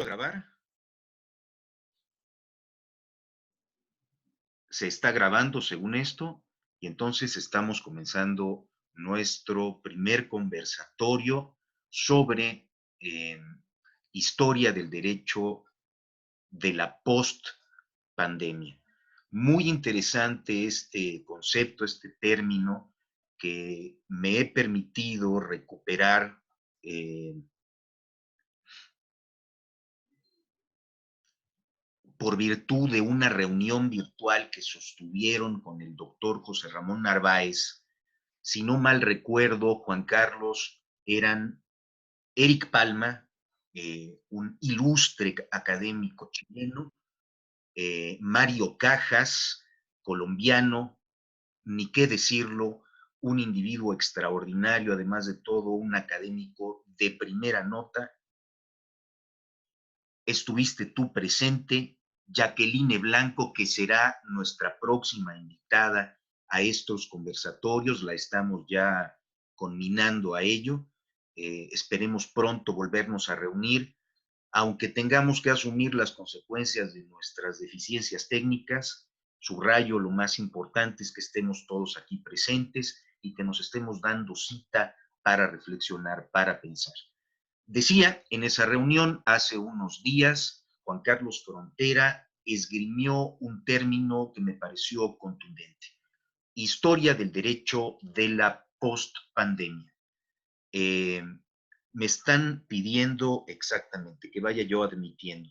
a grabar. Se está grabando según esto, y entonces estamos comenzando nuestro primer conversatorio sobre historia del derecho de la post-pandemia. Muy interesante este concepto, este término que me he permitido recuperar por virtud de una reunión virtual que sostuvieron con el doctor José Ramón Narváez. Si no mal recuerdo, Juan Carlos, eran Eric Palma, un ilustre académico chileno, Mario Cajas, colombiano, ni qué decirlo, un individuo extraordinario, además de todo, un académico de primera nota. Estuviste tú presente, Jacqueline Blanco, que será nuestra próxima invitada a estos conversatorios, la estamos ya conminando a ello. Esperemos pronto volvernos a reunir, aunque tengamos que asumir las consecuencias de nuestras deficiencias técnicas. Subrayo, lo más importante es que estemos todos aquí presentes y que nos estemos dando cita para reflexionar, para pensar. Decía, en esa reunión hace unos días, Juan Carlos Frontera esgrimió un término que me pareció contundente: historia del derecho de la postpandemia. Me están pidiendo exactamente que vaya yo admitiendo.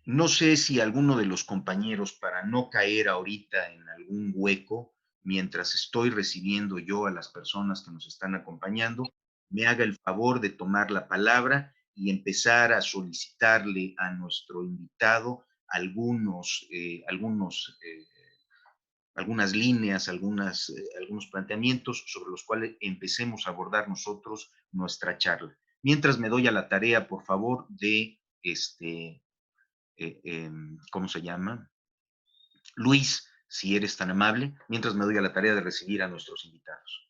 No sé si alguno de los compañeros, para no caer ahorita en algún hueco, mientras estoy recibiendo yo a las personas que nos están acompañando, me haga el favor de tomar la palabra y empezar a solicitarle a nuestro invitado algunas líneas, algunos planteamientos sobre los cuales empecemos a abordar nosotros nuestra charla. Mientras me doy a la tarea, por favor, de ¿cómo se llama? Luis, si eres tan amable, mientras me doy a la tarea de recibir a nuestros invitados.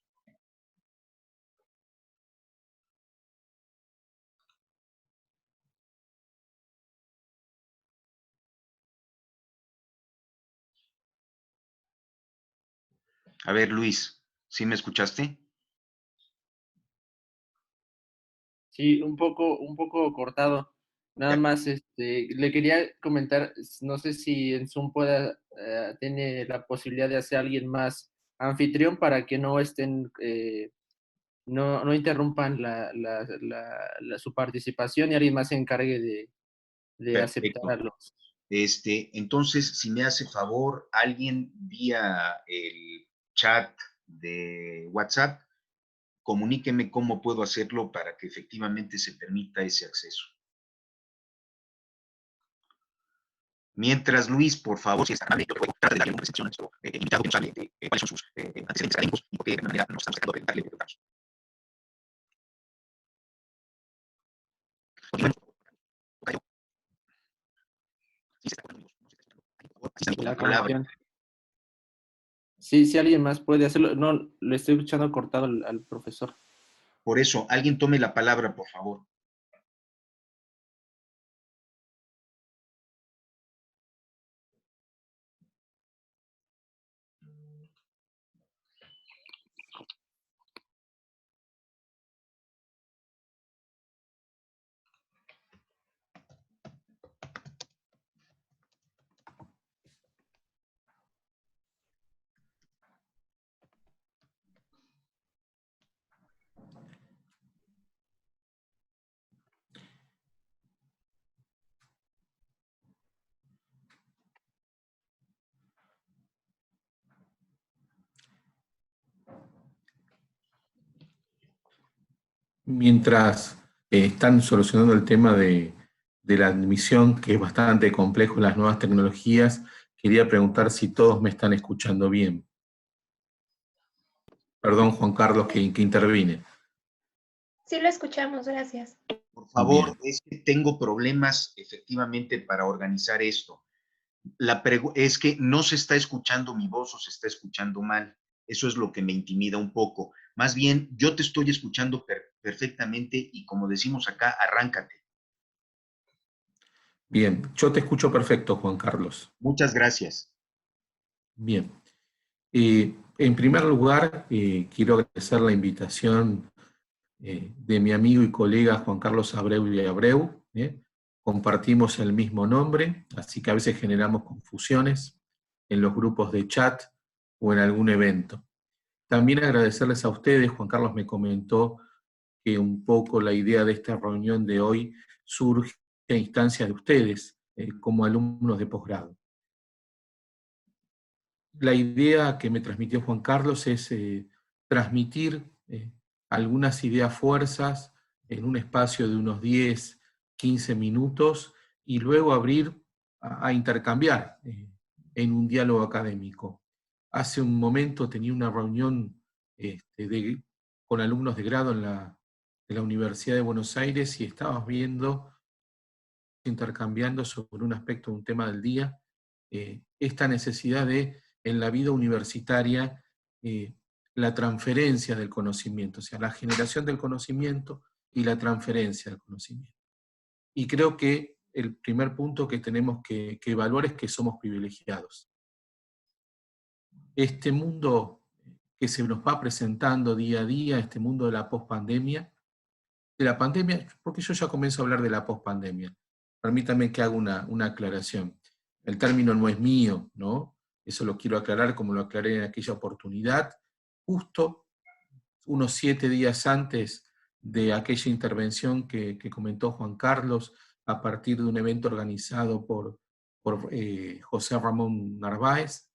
A ver, Luis, ¿sí me escuchaste? Sí, un poco cortado. Nada más, le quería comentar, no sé si en Zoom tiene la posibilidad de hacer alguien más anfitrión para que no estén, no interrumpan su participación y alguien más se encargue de aceptar a Perfecto. los. Entonces, si me hace favor, alguien vía el chat de WhatsApp, comuníqueme cómo puedo hacerlo para que efectivamente se permita ese acceso. Mientras, Luis, por favor, si es tan amable, yo le voy a tratar de darle una recepción a nuestro invitado que nos hable de cuáles son sus antecedentes académicos y por qué de alguna manera nos estamos tratando de preguntarle. Sí, se está escuchando, no se está escuchando. Así está La la palabra. conexión. Sí, si alguien más puede hacerlo. No, le estoy escuchando cortado al profesor. Por eso, alguien tome la palabra, por favor. Mientras están solucionando el tema de la admisión, que es bastante complejo en las nuevas tecnologías, quería preguntar si todos me están escuchando bien. Perdón, Juan Carlos, que intervine. Sí, lo escuchamos, gracias. Por favor, Bien. es que tengo problemas efectivamente para organizar esto. Es que no se está escuchando mi voz o se está escuchando mal. Eso es lo que me intimida un poco. Más bien, yo te estoy escuchando perfectamente y como decimos acá, arráncate. Bien, yo te escucho perfecto, Juan Carlos. Muchas gracias. Bien. En primer lugar, quiero agradecer la invitación de mi amigo y colega Juan Carlos Abreu y Abreu. Compartimos el mismo nombre, así que a veces generamos confusiones en los grupos de chat o en algún evento. También agradecerles a ustedes. Juan Carlos me comentó que un poco la idea de esta reunión de hoy surge a instancia de ustedes, como alumnos de posgrado. La idea que me transmitió Juan Carlos es transmitir algunas ideas fuerzas en un espacio de unos 10, 15 minutos y luego abrir a intercambiar en un diálogo académico. Hace un momento tenía una reunión con alumnos de grado en la Universidad de Buenos Aires y estábamos intercambiando sobre un aspecto de un tema del día, esta necesidad de, en la vida universitaria, la transferencia del conocimiento, o sea, la generación del conocimiento y la transferencia del conocimiento. Y creo que el primer punto que tenemos que evaluar es que somos privilegiados. Este mundo que se nos va presentando día a día, este mundo de la pospandemia, porque yo ya comienzo a hablar de la pospandemia. Permítame que haga una aclaración. El término no es mío, ¿no? Eso lo quiero aclarar como lo aclaré en aquella oportunidad, justo unos 7 días antes de aquella intervención que comentó Juan Carlos a partir de un evento organizado por José Ramón Narváez,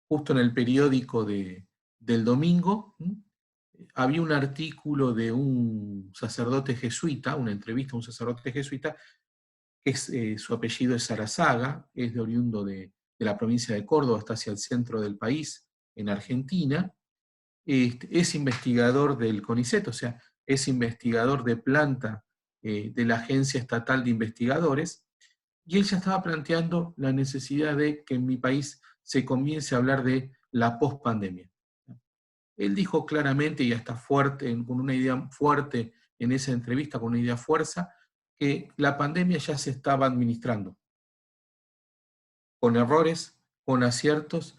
justo en el periódico del domingo. Había un artículo de un sacerdote jesuita, una entrevista a un sacerdote jesuita, que su apellido es Arazaga, es de oriundo de la provincia de Córdoba, está hacia el centro del país, en Argentina. Es investigador del CONICET, o sea, es investigador de planta de la Agencia Estatal de Investigadores, y él ya estaba planteando la necesidad de que en mi país se comience a hablar de la pospandemia. Él dijo claramente, y hasta fuerte, con una idea fuerte en esa entrevista, con una idea fuerza, que la pandemia ya se estaba administrando, con errores, con aciertos,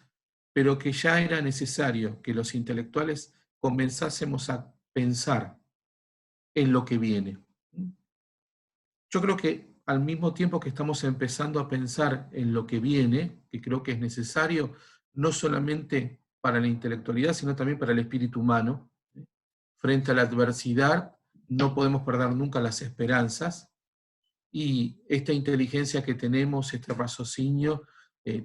pero que ya era necesario que los intelectuales comenzásemos a pensar en lo que viene. Yo creo que al mismo tiempo que estamos empezando a pensar en lo que viene, que creo que es necesario, no solamente para la intelectualidad, sino también para el espíritu humano, frente a la adversidad no podemos perder nunca las esperanzas, y esta inteligencia que tenemos, este raciocinio,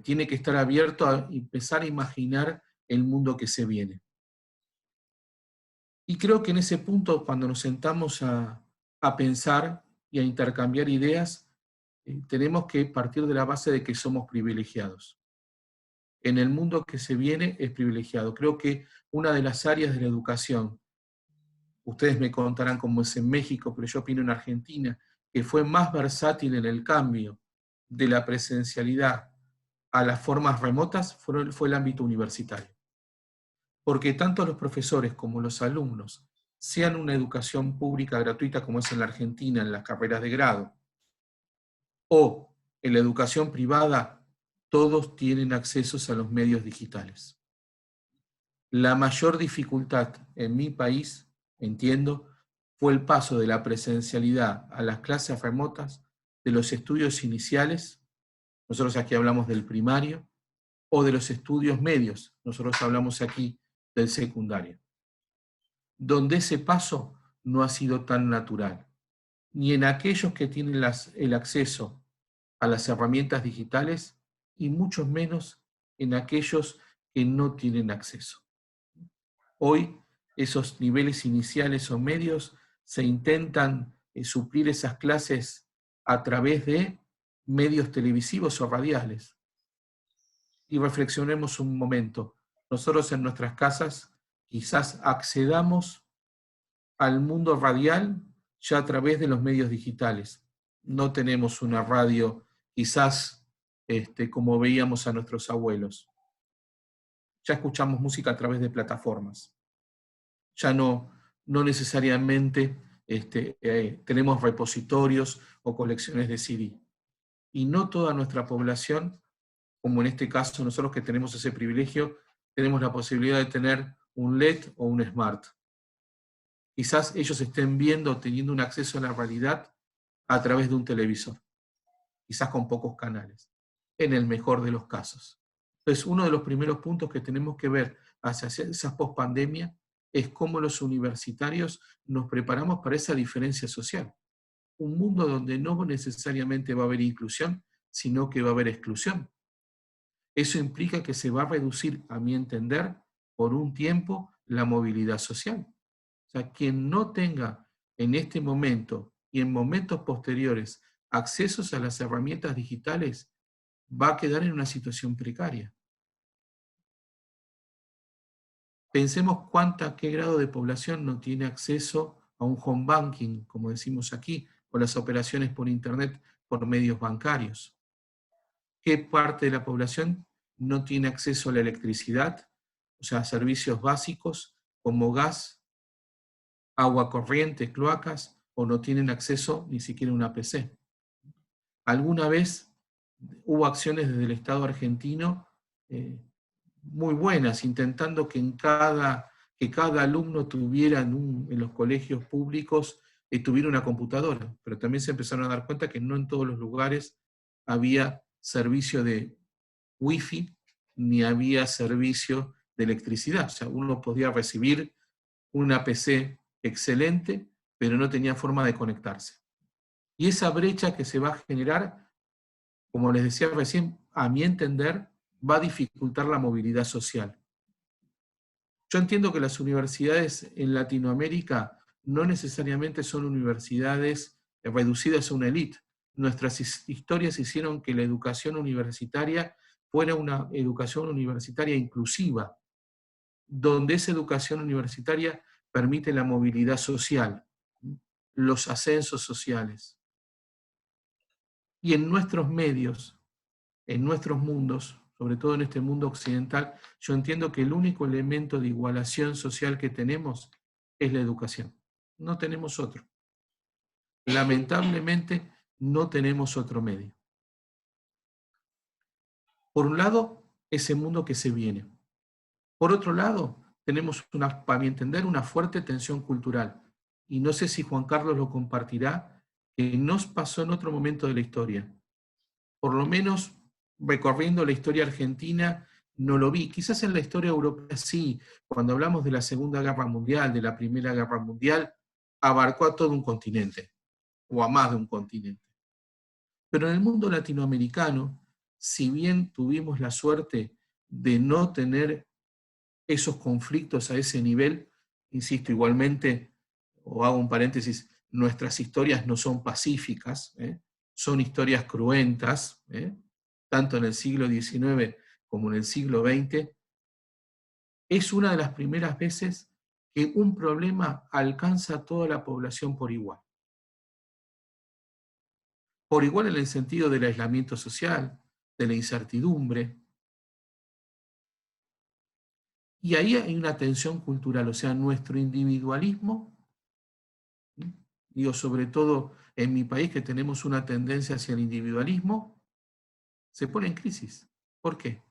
tiene que estar abierto a empezar a imaginar el mundo que se viene. Y creo que en ese punto, cuando nos sentamos a pensar y a intercambiar ideas, tenemos que partir de la base de que somos privilegiados. En el mundo que se viene es privilegiado. Creo que una de las áreas de la educación, ustedes me contarán cómo es en México, pero yo opino en Argentina, que fue más versátil en el cambio de la presencialidad a las formas remotas, fue el ámbito universitario. Porque tanto los profesores como los alumnos, sean una educación pública gratuita como es en la Argentina, en las carreras de grado, o en la educación privada, todos tienen acceso a los medios digitales. La mayor dificultad en mi país, entiendo, fue el paso de la presencialidad a las clases remotas de los estudios iniciales, nosotros aquí hablamos del primario, o de los estudios medios, nosotros hablamos aquí del secundario, donde ese paso no ha sido tan natural, ni en aquellos que tienen el acceso a las herramientas digitales, y mucho menos en aquellos que no tienen acceso. Hoy, esos niveles iniciales o medios se intentan suplir esas clases a través de medios televisivos o radiales. Y reflexionemos un momento, nosotros en nuestras casas quizás accedamos al mundo radial ya a través de los medios digitales. No tenemos una radio quizás como veíamos a nuestros abuelos. Ya escuchamos música a través de plataformas. Ya no necesariamente tenemos repositorios o colecciones de CD. Y no toda nuestra población, como en este caso nosotros que tenemos ese privilegio, tenemos la posibilidad de tener un LED o un Smart. Quizás ellos estén viendo, teniendo un acceso a la realidad a través de un televisor, quizás con pocos canales, en el mejor de los casos. Entonces, uno de los primeros puntos que tenemos que ver hacia esa pospandemia es cómo los universitarios nos preparamos para esa diferencia social. Un mundo donde no necesariamente va a haber inclusión, sino que va a haber exclusión. Eso implica que se va a reducir, a mi entender, por un tiempo, la movilidad social. O sea, quien no tenga en este momento y en momentos posteriores accesos a las herramientas digitales va a quedar en una situación precaria. Pensemos qué grado de población no tiene acceso a un home banking, como decimos aquí, o las operaciones por internet por medios bancarios. ¿Qué parte de la población no tiene acceso a la electricidad, o sea, a servicios básicos como gas, agua corriente, cloacas, o no tienen acceso ni siquiera a una PC? Alguna vez hubo acciones desde el Estado argentino muy buenas, intentando que cada alumno tuviera en los colegios públicos tuviera una computadora, pero también se empezaron a dar cuenta que no en todos los lugares había servicio de wifi, ni había servicio de electricidad. O sea, uno podía recibir una PC excelente, pero no tenía forma de conectarse. Y esa brecha que se va a generar, como les decía recién, a mi entender, va a dificultar la movilidad social. Yo entiendo que las universidades en Latinoamérica no necesariamente son universidades reducidas a una élite. Nuestras historias hicieron que la educación universitaria fuera una educación universitaria inclusiva, donde esa educación universitaria permite la movilidad social, los ascensos sociales. Y en nuestros medios, en nuestros mundos, sobre todo en este mundo occidental, yo entiendo que el único elemento de igualación social que tenemos es la educación. No tenemos otro. Lamentablemente, no tenemos otro medio. Por un lado, ese mundo que se viene. Por otro lado, tenemos, para mi entender, una fuerte tensión cultural. Y no sé si Juan Carlos lo compartirá, que nos pasó en otro momento de la historia. Por lo menos, recorriendo la historia argentina, no lo vi. Quizás en la historia europea sí, cuando hablamos de la Segunda Guerra Mundial, de la Primera Guerra Mundial, abarcó a todo un continente, o a más de un continente. Pero en el mundo latinoamericano, si bien tuvimos la suerte de no tener esos conflictos a ese nivel, insisto, igualmente, o hago un paréntesis, nuestras historias no son pacíficas, son historias cruentas, tanto en el siglo XIX como en el siglo XX, es una de las primeras veces que un problema alcanza a toda la población por igual. Por igual en el sentido del aislamiento social, de la incertidumbre. Y ahí hay una tensión cultural, o sea, nuestro individualismo, digo, sobre todo en mi país que tenemos una tendencia hacia el individualismo, se pone en crisis. ¿Por qué?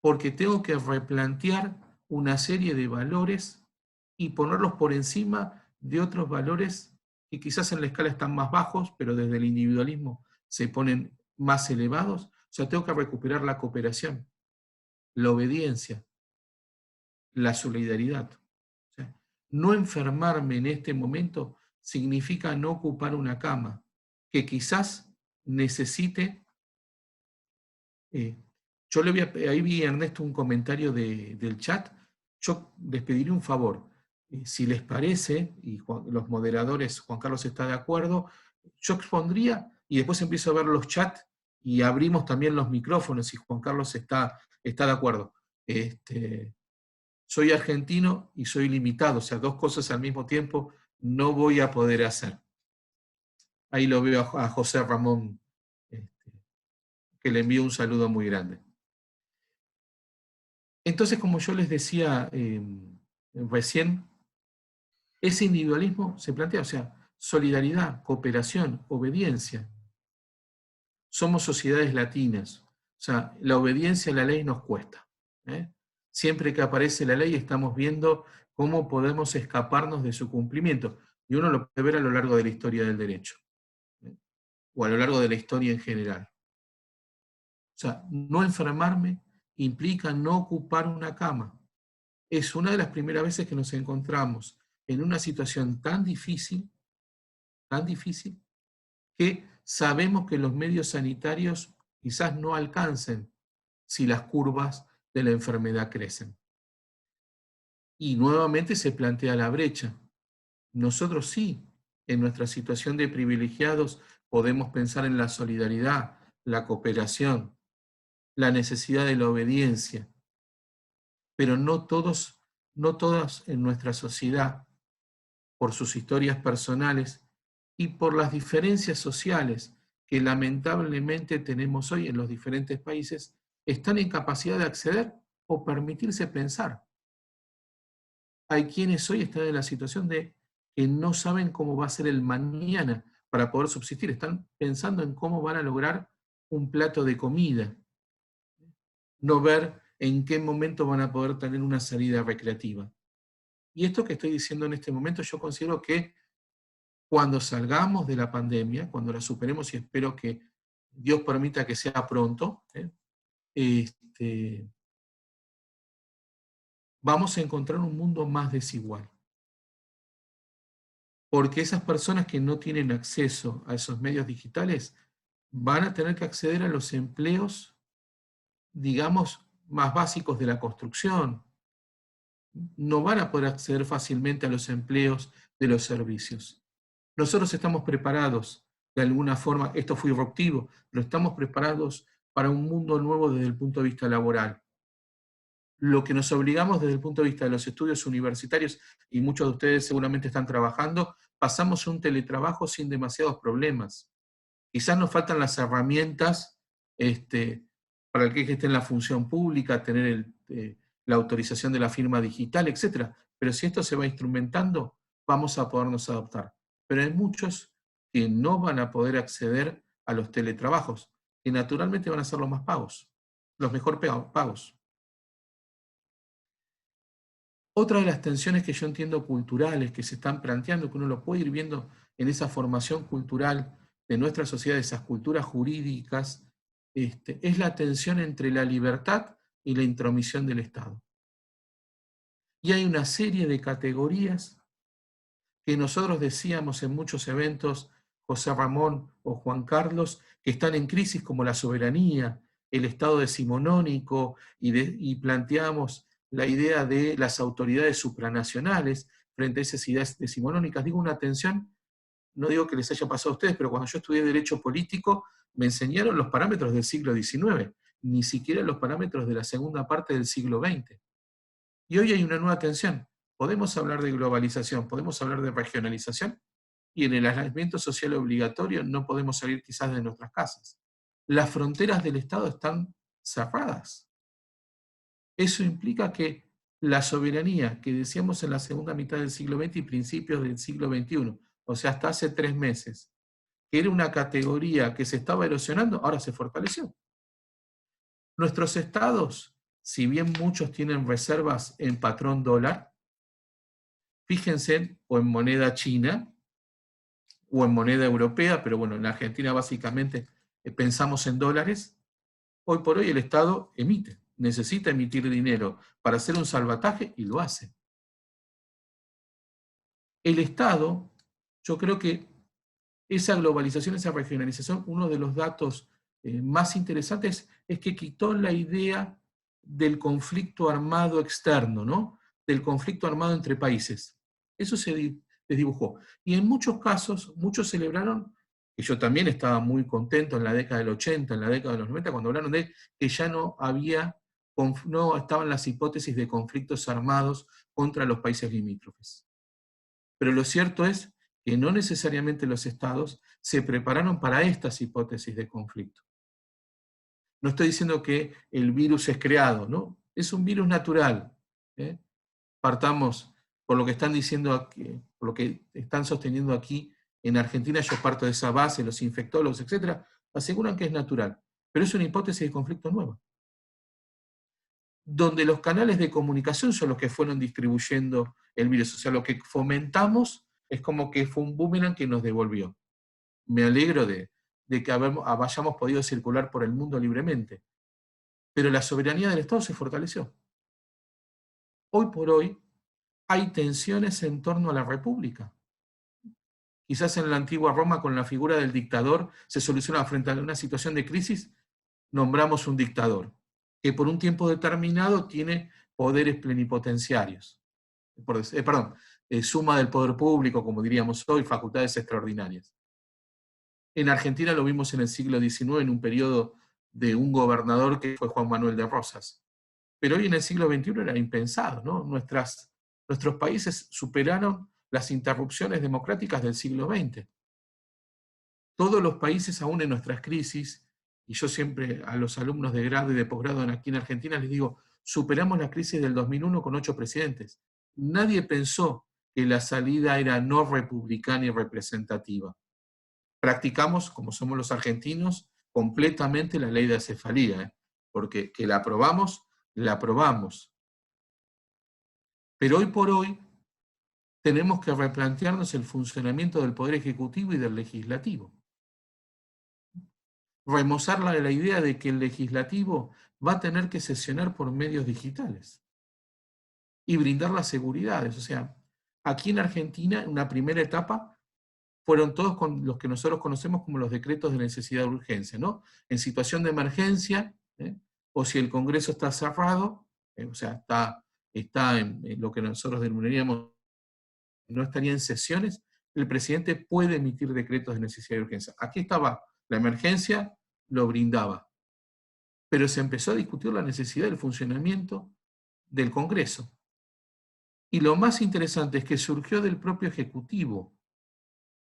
Porque tengo que replantear una serie de valores y ponerlos por encima de otros valores que quizás en la escala están más bajos, pero desde el individualismo se ponen más elevados. O sea, tengo que recuperar la cooperación, la obediencia, la solidaridad. O sea, no enfermarme en este momento significa no ocupar una cama, que quizás necesite. Yo ahí vi, Ernesto, un comentario del chat. Yo les pediría un favor. Si les parece, y los moderadores, Juan Carlos está de acuerdo, yo expondría y después empiezo a ver los chats y abrimos también los micrófonos si Juan Carlos está de acuerdo. soy argentino y soy limitado, o sea, dos cosas al mismo tiempo no voy a poder hacer. Ahí lo veo a José Ramón, que le envío un saludo muy grande. Entonces, como yo les decía recién, ese individualismo se plantea, o sea, solidaridad, cooperación, obediencia. Somos sociedades latinas, o sea, la obediencia a la ley nos cuesta. Siempre que aparece la ley estamos viendo cómo podemos escaparnos de su cumplimiento. Y uno lo puede ver a lo largo de la historia del derecho, o a lo largo de la historia en general. O sea, no enfermarme implica no ocupar una cama. Es una de las primeras veces que nos encontramos en una situación tan difícil, que sabemos que los medios sanitarios quizás no alcancen si las curvas de la enfermedad crecen. Y nuevamente se plantea la brecha. Nosotros sí, en nuestra situación de privilegiados, podemos pensar en la solidaridad, la cooperación, la necesidad de la obediencia, pero no todas en nuestra sociedad, por sus historias personales y por las diferencias sociales que lamentablemente tenemos hoy en los diferentes países, están en capacidad de acceder o permitirse pensar. Hay quienes hoy están en la situación de que no saben cómo va a ser el mañana para poder subsistir, están pensando en cómo van a lograr un plato de comida, no ver en qué momento van a poder tener una salida recreativa. Y esto que estoy diciendo en este momento, yo considero que cuando salgamos de la pandemia, cuando la superemos, y espero que Dios permita que sea pronto, vamos a encontrar un mundo más desigual. Porque esas personas que no tienen acceso a esos medios digitales van a tener que acceder a los empleos, digamos, más básicos de la construcción. No van a poder acceder fácilmente a los empleos de los servicios. Nosotros estamos preparados, de alguna forma, esto fue irruptivo, pero estamos preparados para un mundo nuevo desde el punto de vista laboral. Lo que nos obligamos desde el punto de vista de los estudios universitarios, y muchos de ustedes seguramente están trabajando, pasamos un teletrabajo sin demasiados problemas. Quizás nos faltan las herramientas para el que esté en la función pública, tener la autorización de la firma digital, etc. Pero si esto se va instrumentando, vamos a podernos adaptar. Pero hay muchos que no van a poder acceder a los teletrabajos, que naturalmente van a ser los más pagos, los mejor pagos. Otra de las tensiones que yo entiendo culturales que se están planteando, que uno lo puede ir viendo en esa formación cultural de nuestra sociedad, de esas culturas jurídicas, es la tensión entre la libertad y la intromisión del Estado. Y hay una serie de categorías que nosotros decíamos en muchos eventos, José Ramón o Juan Carlos, que están en crisis, como la soberanía, el Estado decimonónico, y planteamos la idea de las autoridades supranacionales frente a esas ideas decimonónicas. Digo una tensión, no digo que les haya pasado a ustedes, pero cuando yo estudié Derecho Político me enseñaron los parámetros del siglo XIX, ni siquiera los parámetros de la segunda parte del siglo XX. Y hoy hay una nueva tensión. Podemos hablar de globalización, podemos hablar de regionalización, y en el aislamiento social obligatorio no podemos salir quizás de nuestras casas. Las fronteras del Estado están cerradas. Eso implica que la soberanía que decíamos en la segunda mitad del siglo XX y principios del siglo XXI, o sea, hasta hace 3 meses, que era una categoría que se estaba erosionando, ahora se fortaleció. Nuestros estados, si bien muchos tienen reservas en patrón dólar, fíjense, o en moneda china, o en moneda europea, pero bueno, en Argentina básicamente pensamos en dólares. Hoy por hoy el Estado emite, necesita emitir dinero para hacer un salvataje y lo hace. El Estado, yo creo que esa globalización, esa regionalización, uno de los datos más interesantes es que quitó la idea del conflicto armado externo, ¿no? Del conflicto armado entre países. Eso se desdibujó. Y en muchos casos, muchos celebraron, que yo también estaba muy contento en la década del 80, en la década de los 90, cuando hablaron de que ya no había no estaban las hipótesis de conflictos armados contra los países limítrofes. Pero lo cierto es que no necesariamente los estados se prepararon para estas hipótesis de conflicto. No estoy diciendo que el virus es creado, ¿no? Es un virus natural. Partamos por lo que están diciendo aquí, por lo que están sosteniendo aquí en Argentina. Yo parto de esa base, los infectólogos, etcétera, aseguran que es natural, pero es una hipótesis de conflicto nueva, donde los canales de comunicación son los que fueron distribuyendo el virus. O sea, lo que fomentamos es como que fue un boomerang que nos devolvió. Me alegro de que hayamos podido circular por el mundo libremente, pero la soberanía del Estado se fortaleció. Hoy por hoy hay tensiones en torno a la República. Quizás en la antigua Roma, con la figura del dictador, se soluciona frente a una situación de crisis, nombramos un dictador, que por un tiempo determinado tiene poderes plenipotenciarios. Suma del poder público, como diríamos hoy, facultades extraordinarias. En Argentina lo vimos en el siglo XIX, en un periodo de un gobernador que fue Juan Manuel de Rosas. Pero hoy en el siglo XXI era impensado, ¿no? Nuestros países superaron las interrupciones democráticas del siglo XX. Todos los países, aún en nuestras crisis, y yo siempre a los alumnos de grado y de posgrado aquí en Argentina les digo, superamos la crisis del 2001 con 8 presidentes. Nadie pensó que la salida era no republicana y representativa. Practicamos, como somos los argentinos, completamente la ley de acefalía, porque que la aprobamos. Pero hoy por hoy tenemos que replantearnos el funcionamiento del Poder Ejecutivo y del Legislativo. Remozar la idea de que el Legislativo va a tener que sesionar por medios digitales y brindar las seguridades. O sea, aquí en Argentina, en una primera etapa, fueron todos con los que nosotros conocemos como los decretos de necesidad de urgencia, ¿no? En situación de emergencia, o si el Congreso está cerrado, o sea, está en lo que nosotros denominaríamos, no estaría en sesiones, el presidente puede emitir decretos de necesidad de urgencia. Aquí estaba la emergencia, lo brindaba. Pero se empezó a discutir la necesidad del funcionamiento del Congreso. Y lo más interesante es que surgió del propio Ejecutivo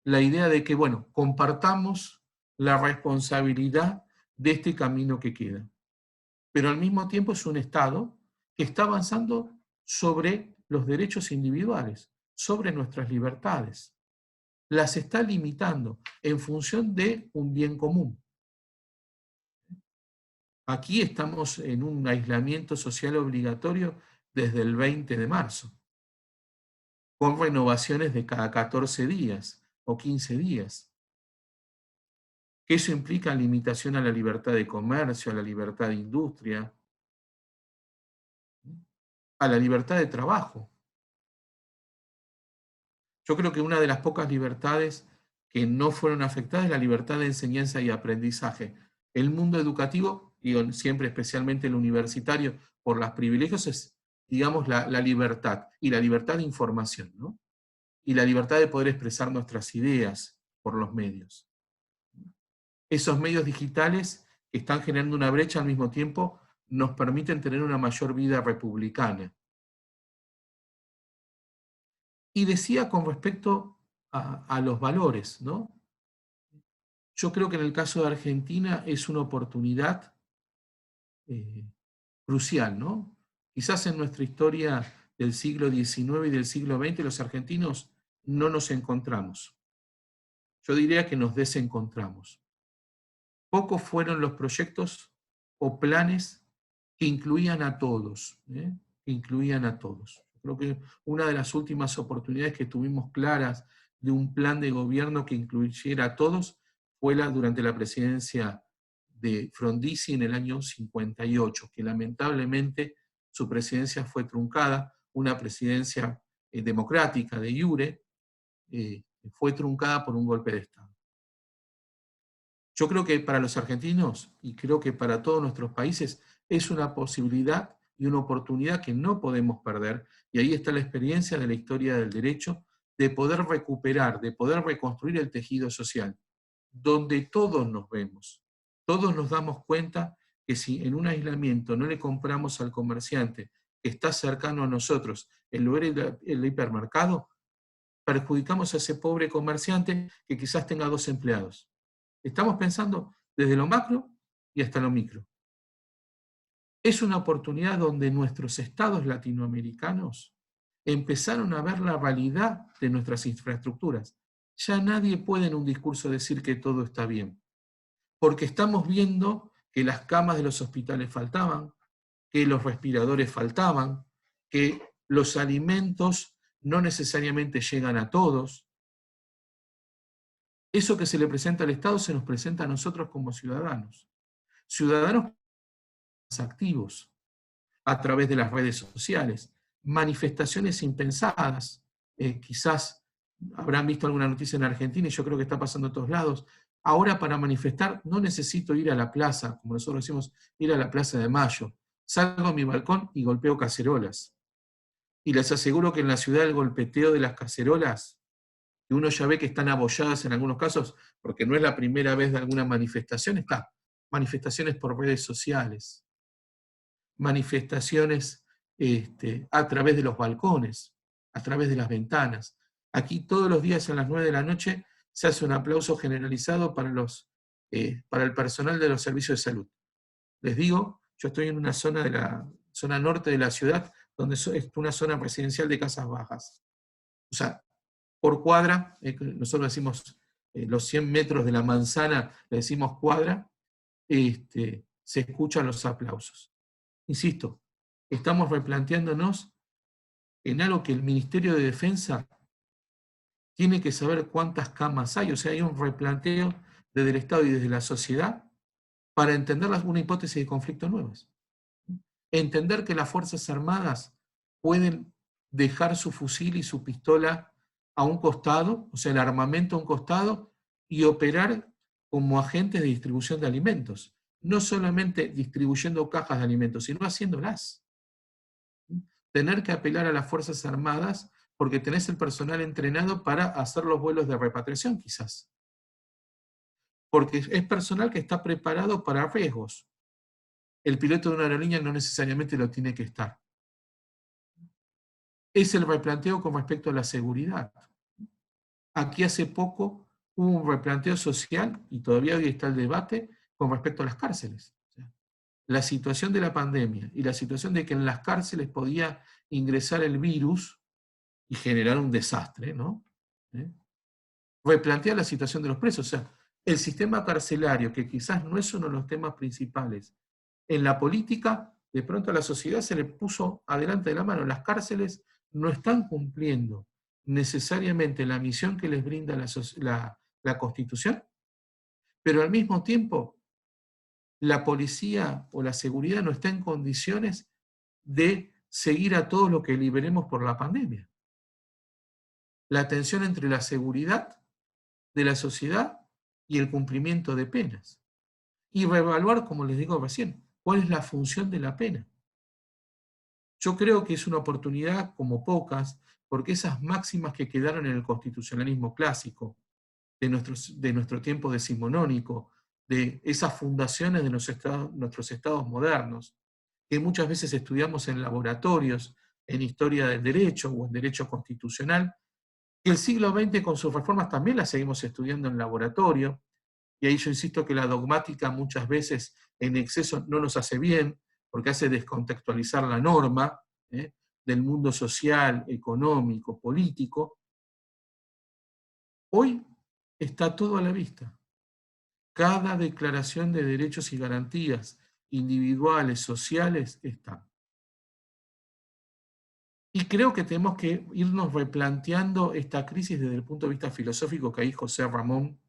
la idea de que, bueno, compartamos la responsabilidad de este camino que queda. Pero al mismo tiempo es un Estado que está avanzando sobre los derechos individuales, sobre nuestras libertades. Las está limitando en función de un bien común. Aquí estamos en un aislamiento social obligatorio desde el 20 de marzo, con renovaciones de cada 14 días o 15 días. Eso implica limitación a la libertad de comercio, a la libertad de industria, a la libertad de trabajo. Yo creo que una de las pocas libertades que no fueron afectadas es la libertad de enseñanza y aprendizaje. El mundo educativo, y siempre especialmente el universitario, por los privilegios, es, digamos, la libertad, y la libertad de información, ¿no? Y la libertad de poder expresar nuestras ideas por los medios. Esos medios digitales que están generando una brecha al mismo tiempo nos permiten tener una mayor vida republicana. Y decía con respecto a los valores, ¿no? Yo creo que en el caso de Argentina es una oportunidad crucial, ¿no? Quizás en nuestra historia del siglo XIX y del siglo XX los argentinos no nos encontramos. Yo diría que nos desencontramos. Pocos fueron los proyectos o planes que incluían a todos, que incluían a todos. Creo que una de las últimas oportunidades que tuvimos claras de un plan de gobierno que incluyera a todos fue durante la presidencia de Frondizi en el año 58, que lamentablemente su presidencia fue truncada, una presidencia democrática de iure, fue truncada por un golpe de Estado. Yo creo que para los argentinos, y creo que para todos nuestros países, es una posibilidad y una oportunidad que no podemos perder, y ahí está la experiencia de la historia del derecho, de poder recuperar, de poder reconstruir el tejido social, donde todos nos vemos, todos nos damos cuenta que si en un aislamiento no le compramos al comerciante que está cercano a nosotros en lugar del hipermercado, perjudicamos a ese pobre comerciante que quizás tenga 2 empleados. Estamos pensando desde lo macro y hasta lo micro. Es una oportunidad donde nuestros estados latinoamericanos empezaron a ver la realidad de nuestras infraestructuras. Ya nadie puede en un discurso decir que todo está bien, porque estamos viendo que las camas de los hospitales faltaban, que los respiradores faltaban, que los alimentos no necesariamente llegan a todos. Eso que se le presenta al Estado se nos presenta a nosotros como ciudadanos. Ciudadanos activos a través de las redes sociales, manifestaciones impensadas. Quizás habrán visto alguna noticia en Argentina y yo creo que está pasando en todos lados. Ahora para manifestar no necesito ir a la plaza, como nosotros decimos, ir a la Plaza de Mayo. Salgo a mi balcón y golpeo cacerolas. Y les aseguro que en la ciudad el golpeteo de las cacerolas, que uno ya ve que están abolladas en algunos casos, porque no es la primera vez de alguna manifestación, está. Manifestaciones por redes sociales, manifestaciones a través de los balcones, a través de las ventanas. Aquí todos los días a las 9 de la noche se hace un aplauso generalizado para el personal de los servicios de salud. Les digo, yo estoy en una zona de la zona norte de la ciudad, donde es una zona residencial de casas bajas. O sea, por cuadra, nosotros decimos los 100 metros de la manzana, le decimos cuadra, se escuchan los aplausos. Insisto, estamos replanteándonos en algo que el Ministerio de Defensa tiene que saber cuántas camas hay, o sea, hay un replanteo desde el Estado y desde la sociedad para entender una hipótesis de conflicto nuevas. Entender que las Fuerzas Armadas pueden dejar su fusil y su pistola a un costado, o sea, el armamento a un costado, y operar como agentes de distribución de alimentos. No solamente distribuyendo cajas de alimentos, sino haciéndolas. Tener que apelar a las Fuerzas Armadas porque tenés el personal entrenado para hacer los vuelos de repatriación, quizás. Porque es personal que está preparado para riesgos. El piloto de una aerolínea no necesariamente lo tiene que estar. Es el replanteo con respecto a la seguridad. Aquí hace poco hubo un replanteo social, y todavía hoy está el debate, con respecto a las cárceles. La situación de la pandemia y la situación de que en las cárceles podía ingresar el virus y generar un desastre, ¿no? Replantear la situación de los presos. O sea, el sistema carcelario, que quizás no es uno de los temas principales en la política, de pronto a la sociedad se le puso adelante de la mano. Las cárceles no están cumpliendo necesariamente la misión que les brinda la Constitución, pero al mismo tiempo la policía o la seguridad no está en condiciones de seguir a todos los que liberemos por la pandemia. La tensión entre la seguridad de la sociedad y el cumplimiento de penas. Y reevaluar, como les digo recién, cuál es la función de la pena. Yo creo que es una oportunidad como pocas, porque esas máximas que quedaron en el constitucionalismo clásico, de nuestro tiempo decimonónico, de esas fundaciones de nuestros estados modernos, que muchas veces estudiamos en laboratorios, en historia del derecho o en derecho constitucional, que el siglo XX con sus reformas también las seguimos estudiando en laboratorio, y ahí yo insisto que la dogmática muchas veces en exceso no nos hace bien, porque hace descontextualizar la norma del mundo social, económico, político. Hoy está todo a la vista. Cada declaración de derechos y garantías individuales, sociales, está. Y creo que tenemos que irnos replanteando esta crisis desde el punto de vista filosófico, que ahí José Ramón,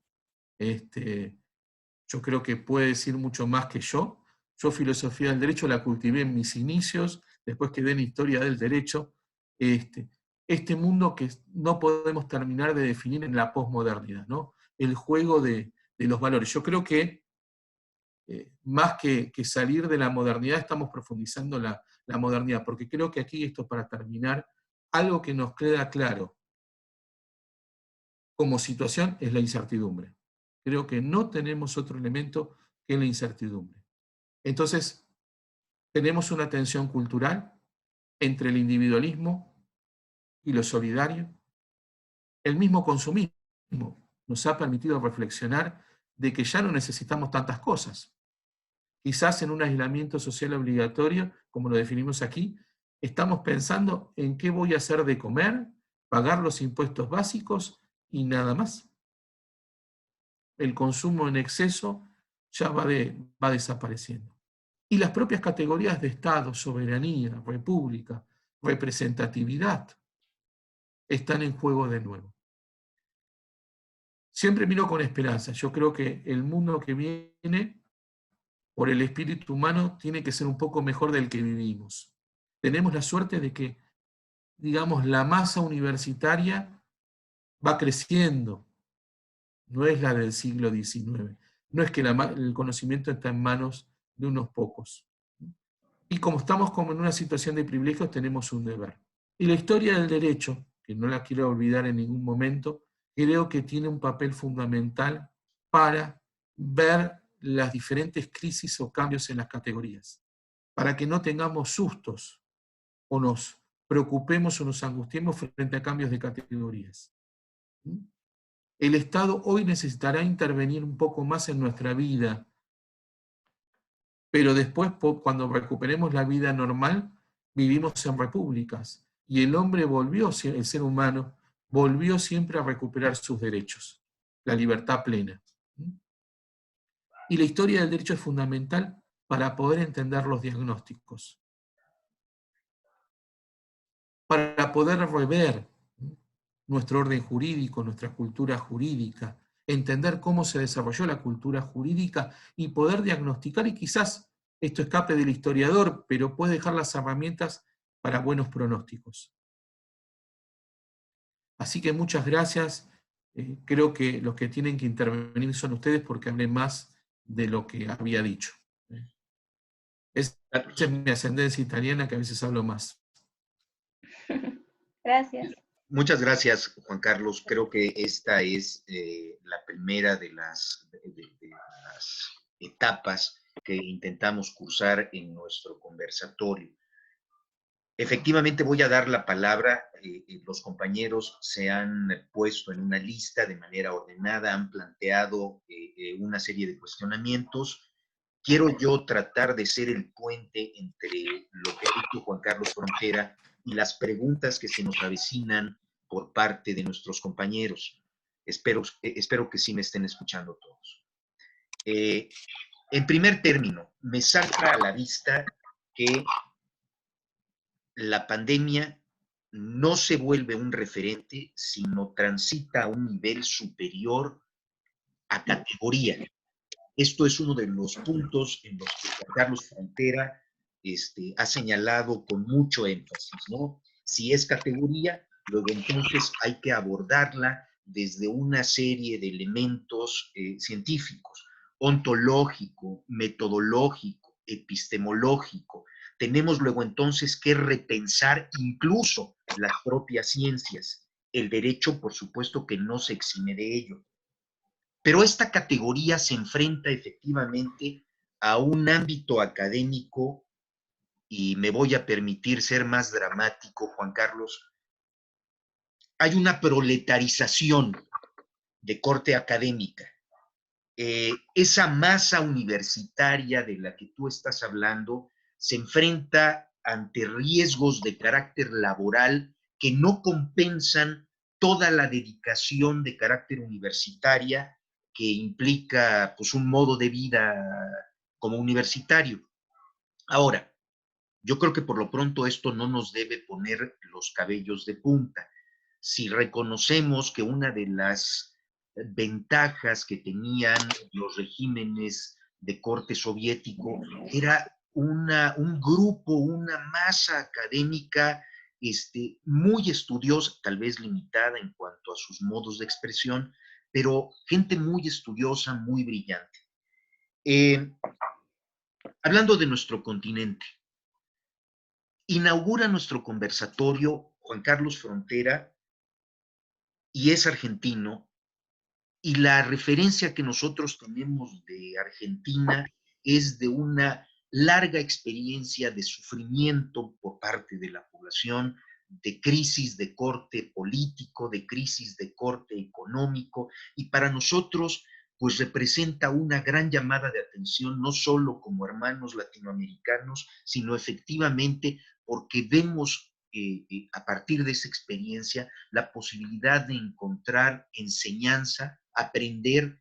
yo creo que puede decir mucho más que yo. Yo filosofía del derecho la cultivé en mis inicios, después quedé en historia del derecho. Este mundo que no podemos terminar de definir en la posmodernidad, ¿no? El juego de los valores. Yo creo que más que salir de la modernidad, estamos profundizando la modernidad, porque creo que aquí, esto para terminar, algo que nos queda claro como situación es la incertidumbre. Creo que no tenemos otro elemento que la incertidumbre. Entonces, tenemos una tensión cultural entre el individualismo y lo solidario. El mismo consumismo nos ha permitido reflexionar de que ya no necesitamos tantas cosas. Quizás en un aislamiento social obligatorio, como lo definimos aquí, estamos pensando en qué voy a hacer de comer, pagar los impuestos básicos y nada más. El consumo en exceso ya va desapareciendo. Y las propias categorías de Estado, soberanía, república, representatividad, están en juego de nuevo. Siempre miro con esperanza. Yo creo que el mundo que viene, por el espíritu humano, tiene que ser un poco mejor del que vivimos. Tenemos la suerte de que, digamos, la masa universitaria va creciendo. No es la del siglo XIX. No es que el conocimiento está en manos de unos pocos. Y como estamos como en una situación de privilegios, tenemos un deber. Y la historia del derecho, que no la quiero olvidar en ningún momento, creo que tiene un papel fundamental para ver las diferentes crisis o cambios en las categorías, para que no tengamos sustos o nos preocupemos o nos angustiemos frente a cambios de categorías. El Estado hoy necesitará intervenir un poco más en nuestra vida, pero después, cuando recuperemos la vida normal, vivimos en repúblicas y el hombre volvió, el ser humano, volvió siempre a recuperar sus derechos, la libertad plena. Y la historia del derecho es fundamental para poder entender los diagnósticos, para poder rever nuestro orden jurídico, nuestra cultura jurídica, entender cómo se desarrolló la cultura jurídica y poder diagnosticar, y quizás esto escape del historiador, pero puede dejar las herramientas para buenos pronósticos. Así que muchas gracias. Creo que los que tienen que intervenir son ustedes porque hablé más de lo que había dicho. Esa es mi ascendencia italiana, que a veces hablo más. Gracias. Muchas gracias, Juan Carlos. Creo que esta es la primera de las etapas que intentamos cursar en nuestro conversatorio. Efectivamente, voy a dar la palabra. Los compañeros se han puesto en una lista de manera ordenada, han planteado una serie de cuestionamientos. Quiero yo tratar de ser el puente entre lo que ha dicho Juan Carlos Frontera y las preguntas que se nos avecinan por parte de nuestros compañeros. Espero que sí me estén escuchando todos. En primer término, me salta a la vista que la pandemia no se vuelve un referente, sino transita a un nivel superior a categoría. Esto es uno de los puntos en los que Juan Carlos Frontera ha señalado con mucho énfasis, ¿no? Si es categoría, luego entonces hay que abordarla desde una serie de elementos científicos, ontológico, metodológico, epistemológico. Tenemos luego entonces que repensar incluso las propias ciencias. El derecho, por supuesto, que no se exime de ello. Pero esta categoría se enfrenta efectivamente a un ámbito académico, y me voy a permitir ser más dramático, Juan Carlos. Hay una proletarización de corte académica. Esa masa universitaria de la que tú estás hablando se enfrenta ante riesgos de carácter laboral que no compensan toda la dedicación de carácter universitaria que implica pues, un modo de vida como universitario. Ahora, yo creo que por lo pronto esto no nos debe poner los cabellos de punta. Si reconocemos que una de las ventajas que tenían los regímenes de corte soviético era un grupo, una masa académica muy estudiosa, tal vez limitada en cuanto a sus modos de expresión, pero gente muy estudiosa, muy brillante. Hablando de nuestro continente, inaugura nuestro conversatorio Juan Carlos Frontera y es argentino, y la referencia que nosotros tenemos de Argentina es de una larga experiencia de sufrimiento por parte de la población, de crisis de corte político, de crisis de corte económico, y para nosotros pues representa una gran llamada de atención, no solo como hermanos latinoamericanos, sino efectivamente porque vemos a partir de esa experiencia la posibilidad de encontrar enseñanza, aprender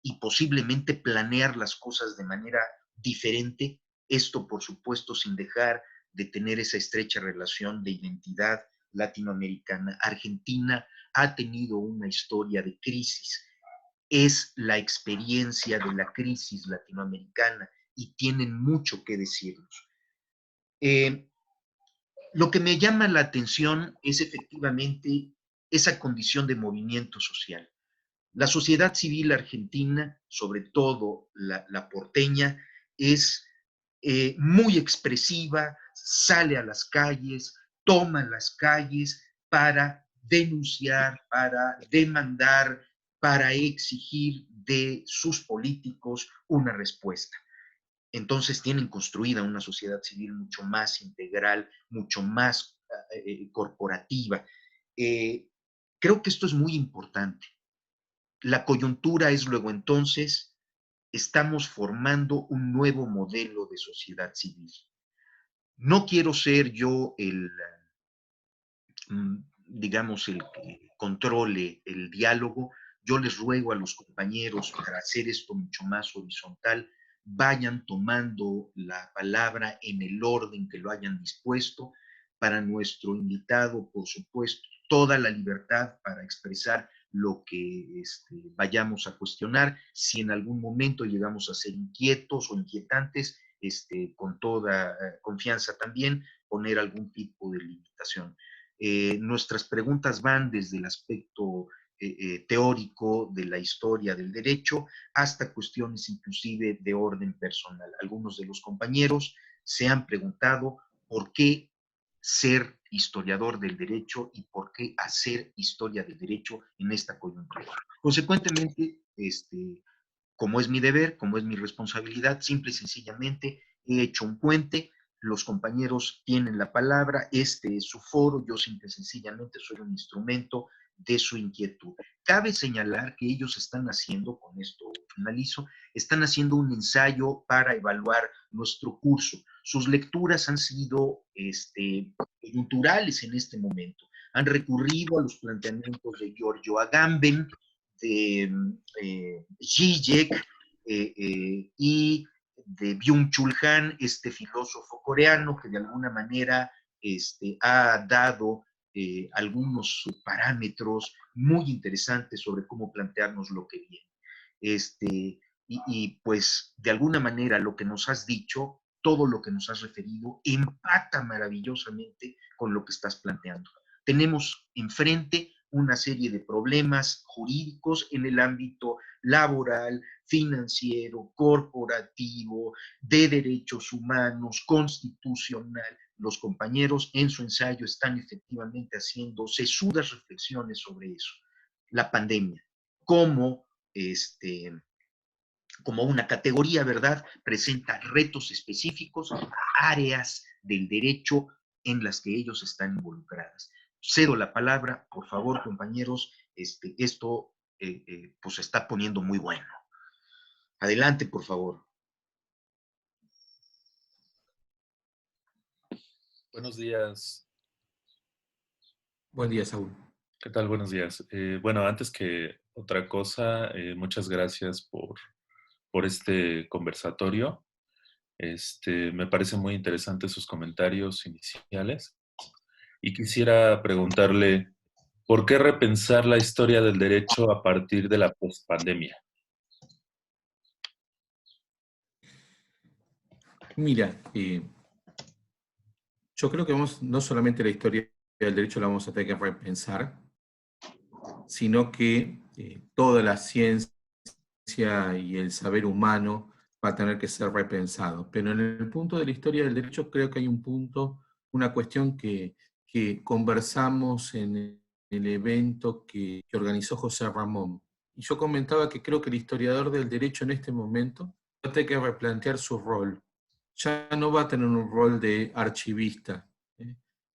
y posiblemente planear las cosas de manera diferente. Esto, por supuesto, sin dejar de tener esa estrecha relación de identidad latinoamericana. Argentina ha tenido una historia de crisis, es la experiencia de la crisis latinoamericana y tienen mucho que decirnos. Lo que me llama la atención es efectivamente esa condición de movimiento social. La sociedad civil argentina, sobre todo la porteña, es muy expresiva, sale a las calles, toma las calles para denunciar, para demandar, para exigir de sus políticos una respuesta. Entonces tienen construida una sociedad civil mucho más integral, mucho más corporativa. Creo que esto es muy importante. La coyuntura es luego entonces, estamos formando un nuevo modelo de sociedad civil. No quiero ser yo digamos, el que controle el diálogo. Yo les ruego a los compañeros, para hacer esto mucho más horizontal, vayan tomando la palabra en el orden que lo hayan dispuesto. Para nuestro invitado, por supuesto, toda la libertad para expresar lo que vayamos a cuestionar. Si en algún momento llegamos a ser inquietos o inquietantes, con toda confianza también, poner algún tipo de limitación. Nuestras preguntas van desde el aspecto teórico de la historia del derecho hasta cuestiones inclusive de orden personal. Algunos de los compañeros se han preguntado por qué ser historiador del derecho y por qué hacer historia del derecho en esta coyuntura. Consecuentemente, como es mi deber, como es mi responsabilidad, simple y sencillamente he hecho un puente. Los compañeros tienen la palabra, este es su foro, yo simple y sencillamente soy un instrumento de su inquietud. Cabe señalar que ellos están haciendo, con esto finalizo, están haciendo un ensayo para evaluar nuestro curso. Sus lecturas han sido coyunturales en este momento. Han recurrido a los planteamientos de Giorgio Agamben, de Zizek y de Byung-Chul Han, este filósofo coreano que de alguna manera ha dado algunos parámetros muy interesantes sobre cómo plantearnos lo que viene. Y pues de alguna manera lo que nos has dicho, todo lo que nos has referido, empata maravillosamente con lo que estás planteando. Tenemos enfrente una serie de problemas jurídicos en el ámbito laboral, financiero, corporativo, de derechos humanos, constitucional. Los compañeros en su ensayo están efectivamente haciendo sesudas reflexiones sobre eso. La pandemia, cómo como una categoría, ¿verdad? Presenta retos específicos, áreas del derecho en las que ellos están involucradas. Cedo la palabra, por favor, compañeros, esto pues se está poniendo muy bueno. Adelante, por favor. Buenos días. Buen día, Saúl. ¿Qué tal? Buenos días. Bueno, antes que otra cosa, muchas gracias por este conversatorio. Me parecen muy interesantes sus comentarios iniciales. Y quisiera preguntarle, ¿por qué repensar la historia del derecho a partir de la pospandemia? Mira, yo creo que no solamente la historia del derecho la vamos a tener que repensar, sino que toda la ciencia y el saber humano va a tener que ser repensado. Pero en el punto de la historia del derecho creo que hay un punto, una cuestión que conversamos en el evento que organizó José Ramón. Y yo comentaba que creo que el historiador del derecho en este momento tiene que replantear su rol. ya no va a tener un rol de archivista,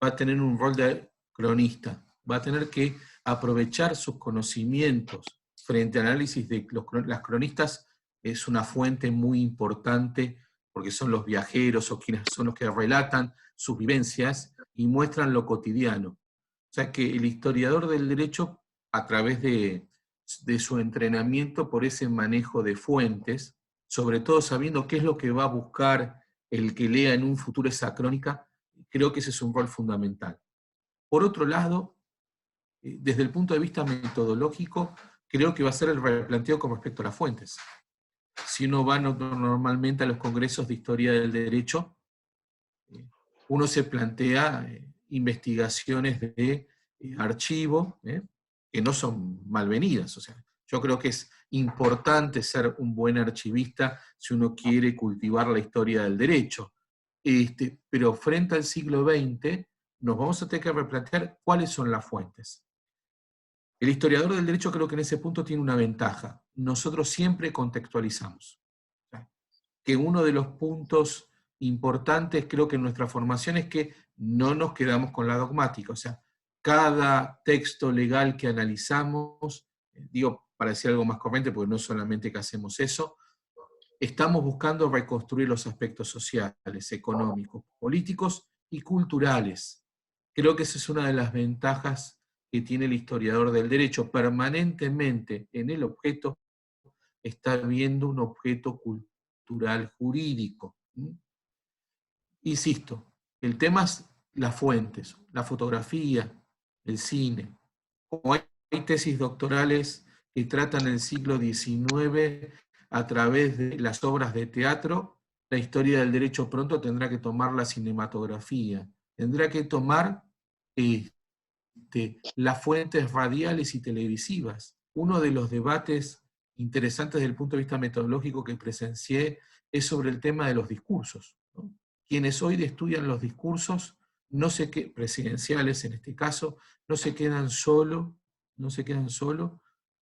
va a tener un rol de cronista, va a tener que aprovechar sus conocimientos frente al análisis de las cronistas. Es una fuente muy importante porque son los viajeros o quienes son los que relatan sus vivencias y muestran lo cotidiano. O sea que el historiador del derecho, a través de su entrenamiento por ese manejo de fuentes, sobre todo sabiendo qué es lo que va a buscar el que lea en un futuro esa crónica, creo que ese es un rol fundamental. Por otro lado, desde el punto de vista metodológico, creo que va a ser el replanteo con respecto a las fuentes. Si uno va normalmente a los congresos de historia del derecho, uno se plantea investigaciones de archivo, que no son malvenidas. O sea, yo creo que es importante ser un buen archivista si uno quiere cultivar la historia del derecho. Pero frente al siglo XX, nos vamos a tener que replantear cuáles son las fuentes. El historiador del derecho creo que en ese punto tiene una ventaja. Nosotros siempre contextualizamos. Que uno de los puntos importantes creo que en nuestra formación es que no nos quedamos con la dogmática. O sea, cada texto legal que analizamos, digo para decir algo más corriente, porque no solamente que hacemos eso, estamos buscando reconstruir los aspectos sociales, económicos, políticos y culturales. Creo que esa es una de las ventajas que tiene el historiador del derecho. Permanentemente en el objeto está viendo un objeto cultural jurídico. Insisto, el tema es las fuentes, la fotografía, el cine. Como hay tesis doctorales que tratan el siglo XIX a través de las obras de teatro, la historia del derecho pronto tendrá que tomar la cinematografía, tendrá que tomar las fuentes radiales y televisivas. Uno de los debates interesantes desde el punto de vista metodológico que presencié es sobre el tema de los discursos, ¿no? Quienes hoy estudian los discursos, presidenciales en este caso, no se quedan solo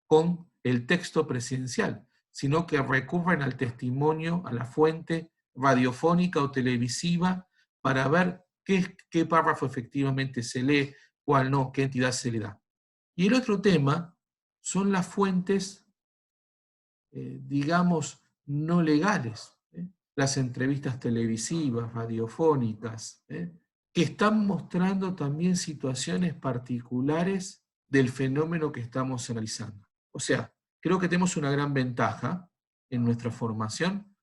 con el texto presidencial, sino que recurren al testimonio, a la fuente radiofónica o televisiva para ver qué párrafo efectivamente se lee, cuál no, qué entidad se le da. Y el otro tema son las fuentes, digamos, no legales, las entrevistas televisivas, radiofónicas, que están mostrando también situaciones particulares del fenómeno que estamos analizando. O sea, creo que tenemos una gran ventaja en nuestra formación,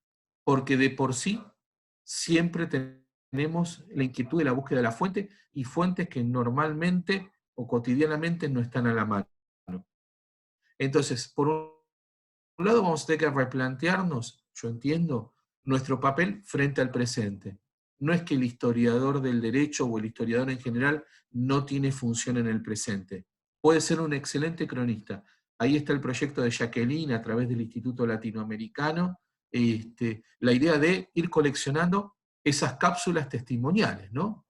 porque de por sí siempre tenemos la inquietud de la búsqueda de la fuente y fuentes que normalmente o cotidianamente no están a la mano. Entonces, por un lado vamos a tener que replantearnos, yo entiendo, nuestro papel frente al presente. No es que el historiador del derecho o el historiador en general no tiene función en el presente. Puede ser un excelente cronista. Ahí está el proyecto de Jacqueline a través del Instituto Latinoamericano, la idea de ir coleccionando esas cápsulas testimoniales, ¿no?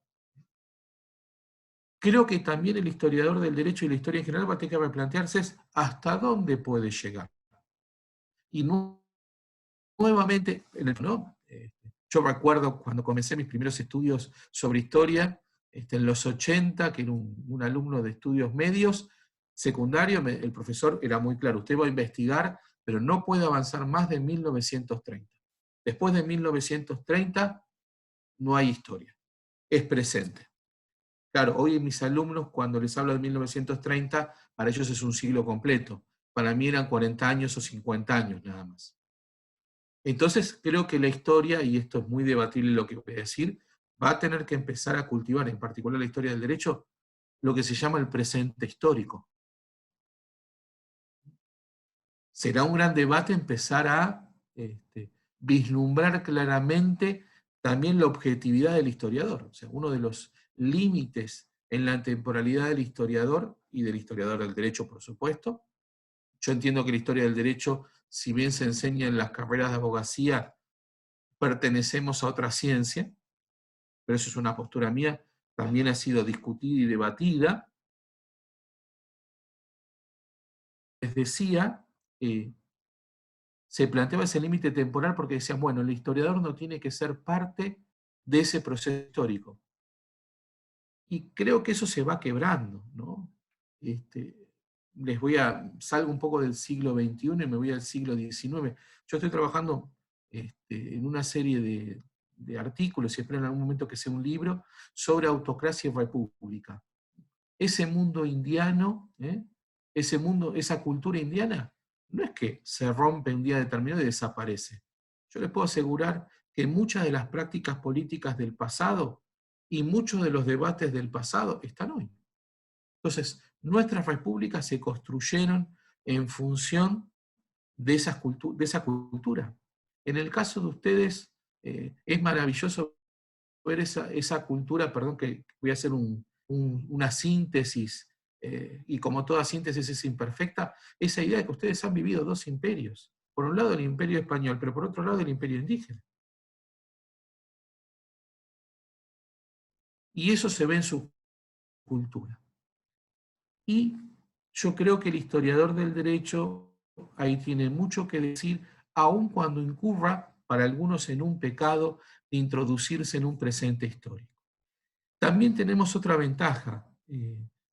Creo que también el historiador del derecho y la historia en general va a tener que replantearse hasta dónde puede llegar. Y nuevamente, ¿no? Yo recuerdo cuando comencé mis primeros estudios sobre historia, en los 80, que era un alumno de estudios medios, secundario, el profesor era muy claro, usted va a investigar, pero no puede avanzar más de 1930. Después de 1930, no hay historia, es presente. Claro, hoy mis alumnos, cuando les hablo de 1930, para ellos es un siglo completo. Para mí eran 40 años o 50 años nada más. Entonces creo que la historia, y esto es muy debatible lo que voy a decir, va a tener que empezar a cultivar, en particular la historia del derecho, lo que se llama el presente histórico. Será un gran debate empezar a vislumbrar claramente también la objetividad del historiador. O sea, uno de los límites en la temporalidad del historiador, y del historiador del derecho, por supuesto. Yo entiendo que la historia del derecho, si bien se enseña en las carreras de abogacía, pertenecemos a otra ciencia, pero eso es una postura mía, también ha sido discutida y debatida. Les decía, se planteaba ese límite temporal porque decían, bueno, el historiador no tiene que ser parte de ese proceso histórico. Y creo que eso se va quebrando, ¿no? Salgo un poco del siglo XXI y me voy al siglo XIX. Yo estoy trabajando en una serie de artículos, y espero en algún momento que sea un libro, sobre autocracia y república. Ese mundo indiano, esa cultura indiana, no es que se rompe un día determinado y desaparece. Yo les puedo asegurar que muchas de las prácticas políticas del pasado y muchos de los debates del pasado están hoy. Entonces, nuestras repúblicas se construyeron en función de esa cultura. En el caso de ustedes, es maravilloso ver esa cultura, perdón que voy a hacer una síntesis, y como toda síntesis es imperfecta, esa idea de que ustedes han vivido dos imperios. Por un lado el imperio español, pero por otro lado el imperio indígena. Y eso se ve en su cultura. Y yo creo que el historiador del derecho ahí tiene mucho que decir, aun cuando incurra para algunos en un pecado de introducirse en un presente histórico. También tenemos otra ventaja,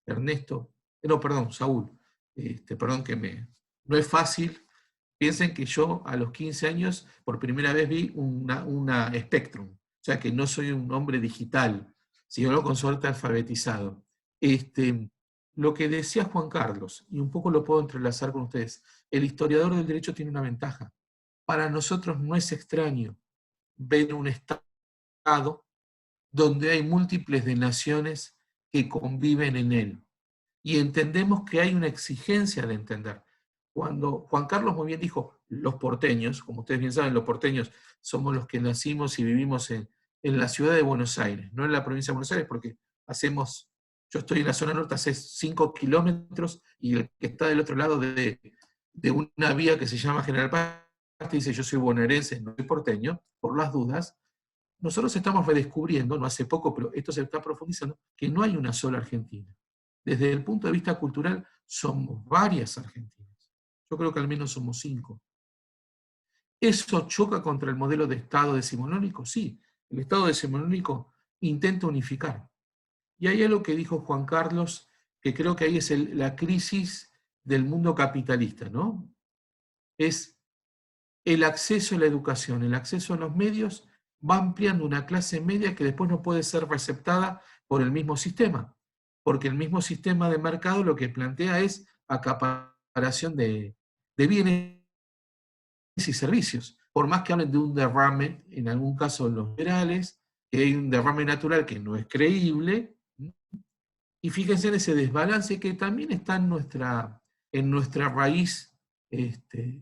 Ernesto, no, perdón, Saúl, perdón no es fácil. Piensen que yo a los 15 años por primera vez vi una Spectrum, o sea que no soy un hombre digital, sino con suerte alfabetizado. Lo que decía Juan Carlos, y un poco lo puedo entrelazar con ustedes, el historiador del derecho tiene una ventaja. Para nosotros no es extraño ver un Estado donde hay múltiples de naciones que conviven en él. Y entendemos que hay una exigencia de entender. Cuando Juan Carlos muy bien dijo, los porteños, como ustedes bien saben, los porteños somos los que nacimos y vivimos en la ciudad de Buenos Aires, no en la provincia de Buenos Aires, porque yo estoy en la zona norte hace 5 kilómetros, y el que está del otro lado de una vía que se llama General Paz dice, yo soy bonaerense, no soy porteño, por las dudas. Nosotros estamos redescubriendo, no hace poco, pero esto se está profundizando, que no hay una sola Argentina. Desde el punto de vista cultural, somos varias Argentinas. Yo creo que al menos somos 5. ¿Eso choca contra el modelo de Estado decimonónico? Sí. El Estado decimonónico intenta unificar. Y hay algo que dijo Juan Carlos, que creo que ahí es la crisis del mundo capitalista, ¿no? Es el acceso a la educación, el acceso a los medios, va ampliando una clase media que después no puede ser receptada por el mismo sistema, porque el mismo sistema de mercado lo que plantea es acaparación de bienes y servicios. Por más que hablen de un derrame, en algún caso los liberales, que hay un derrame natural que no es creíble, y fíjense en ese desbalance que también está en nuestra raíz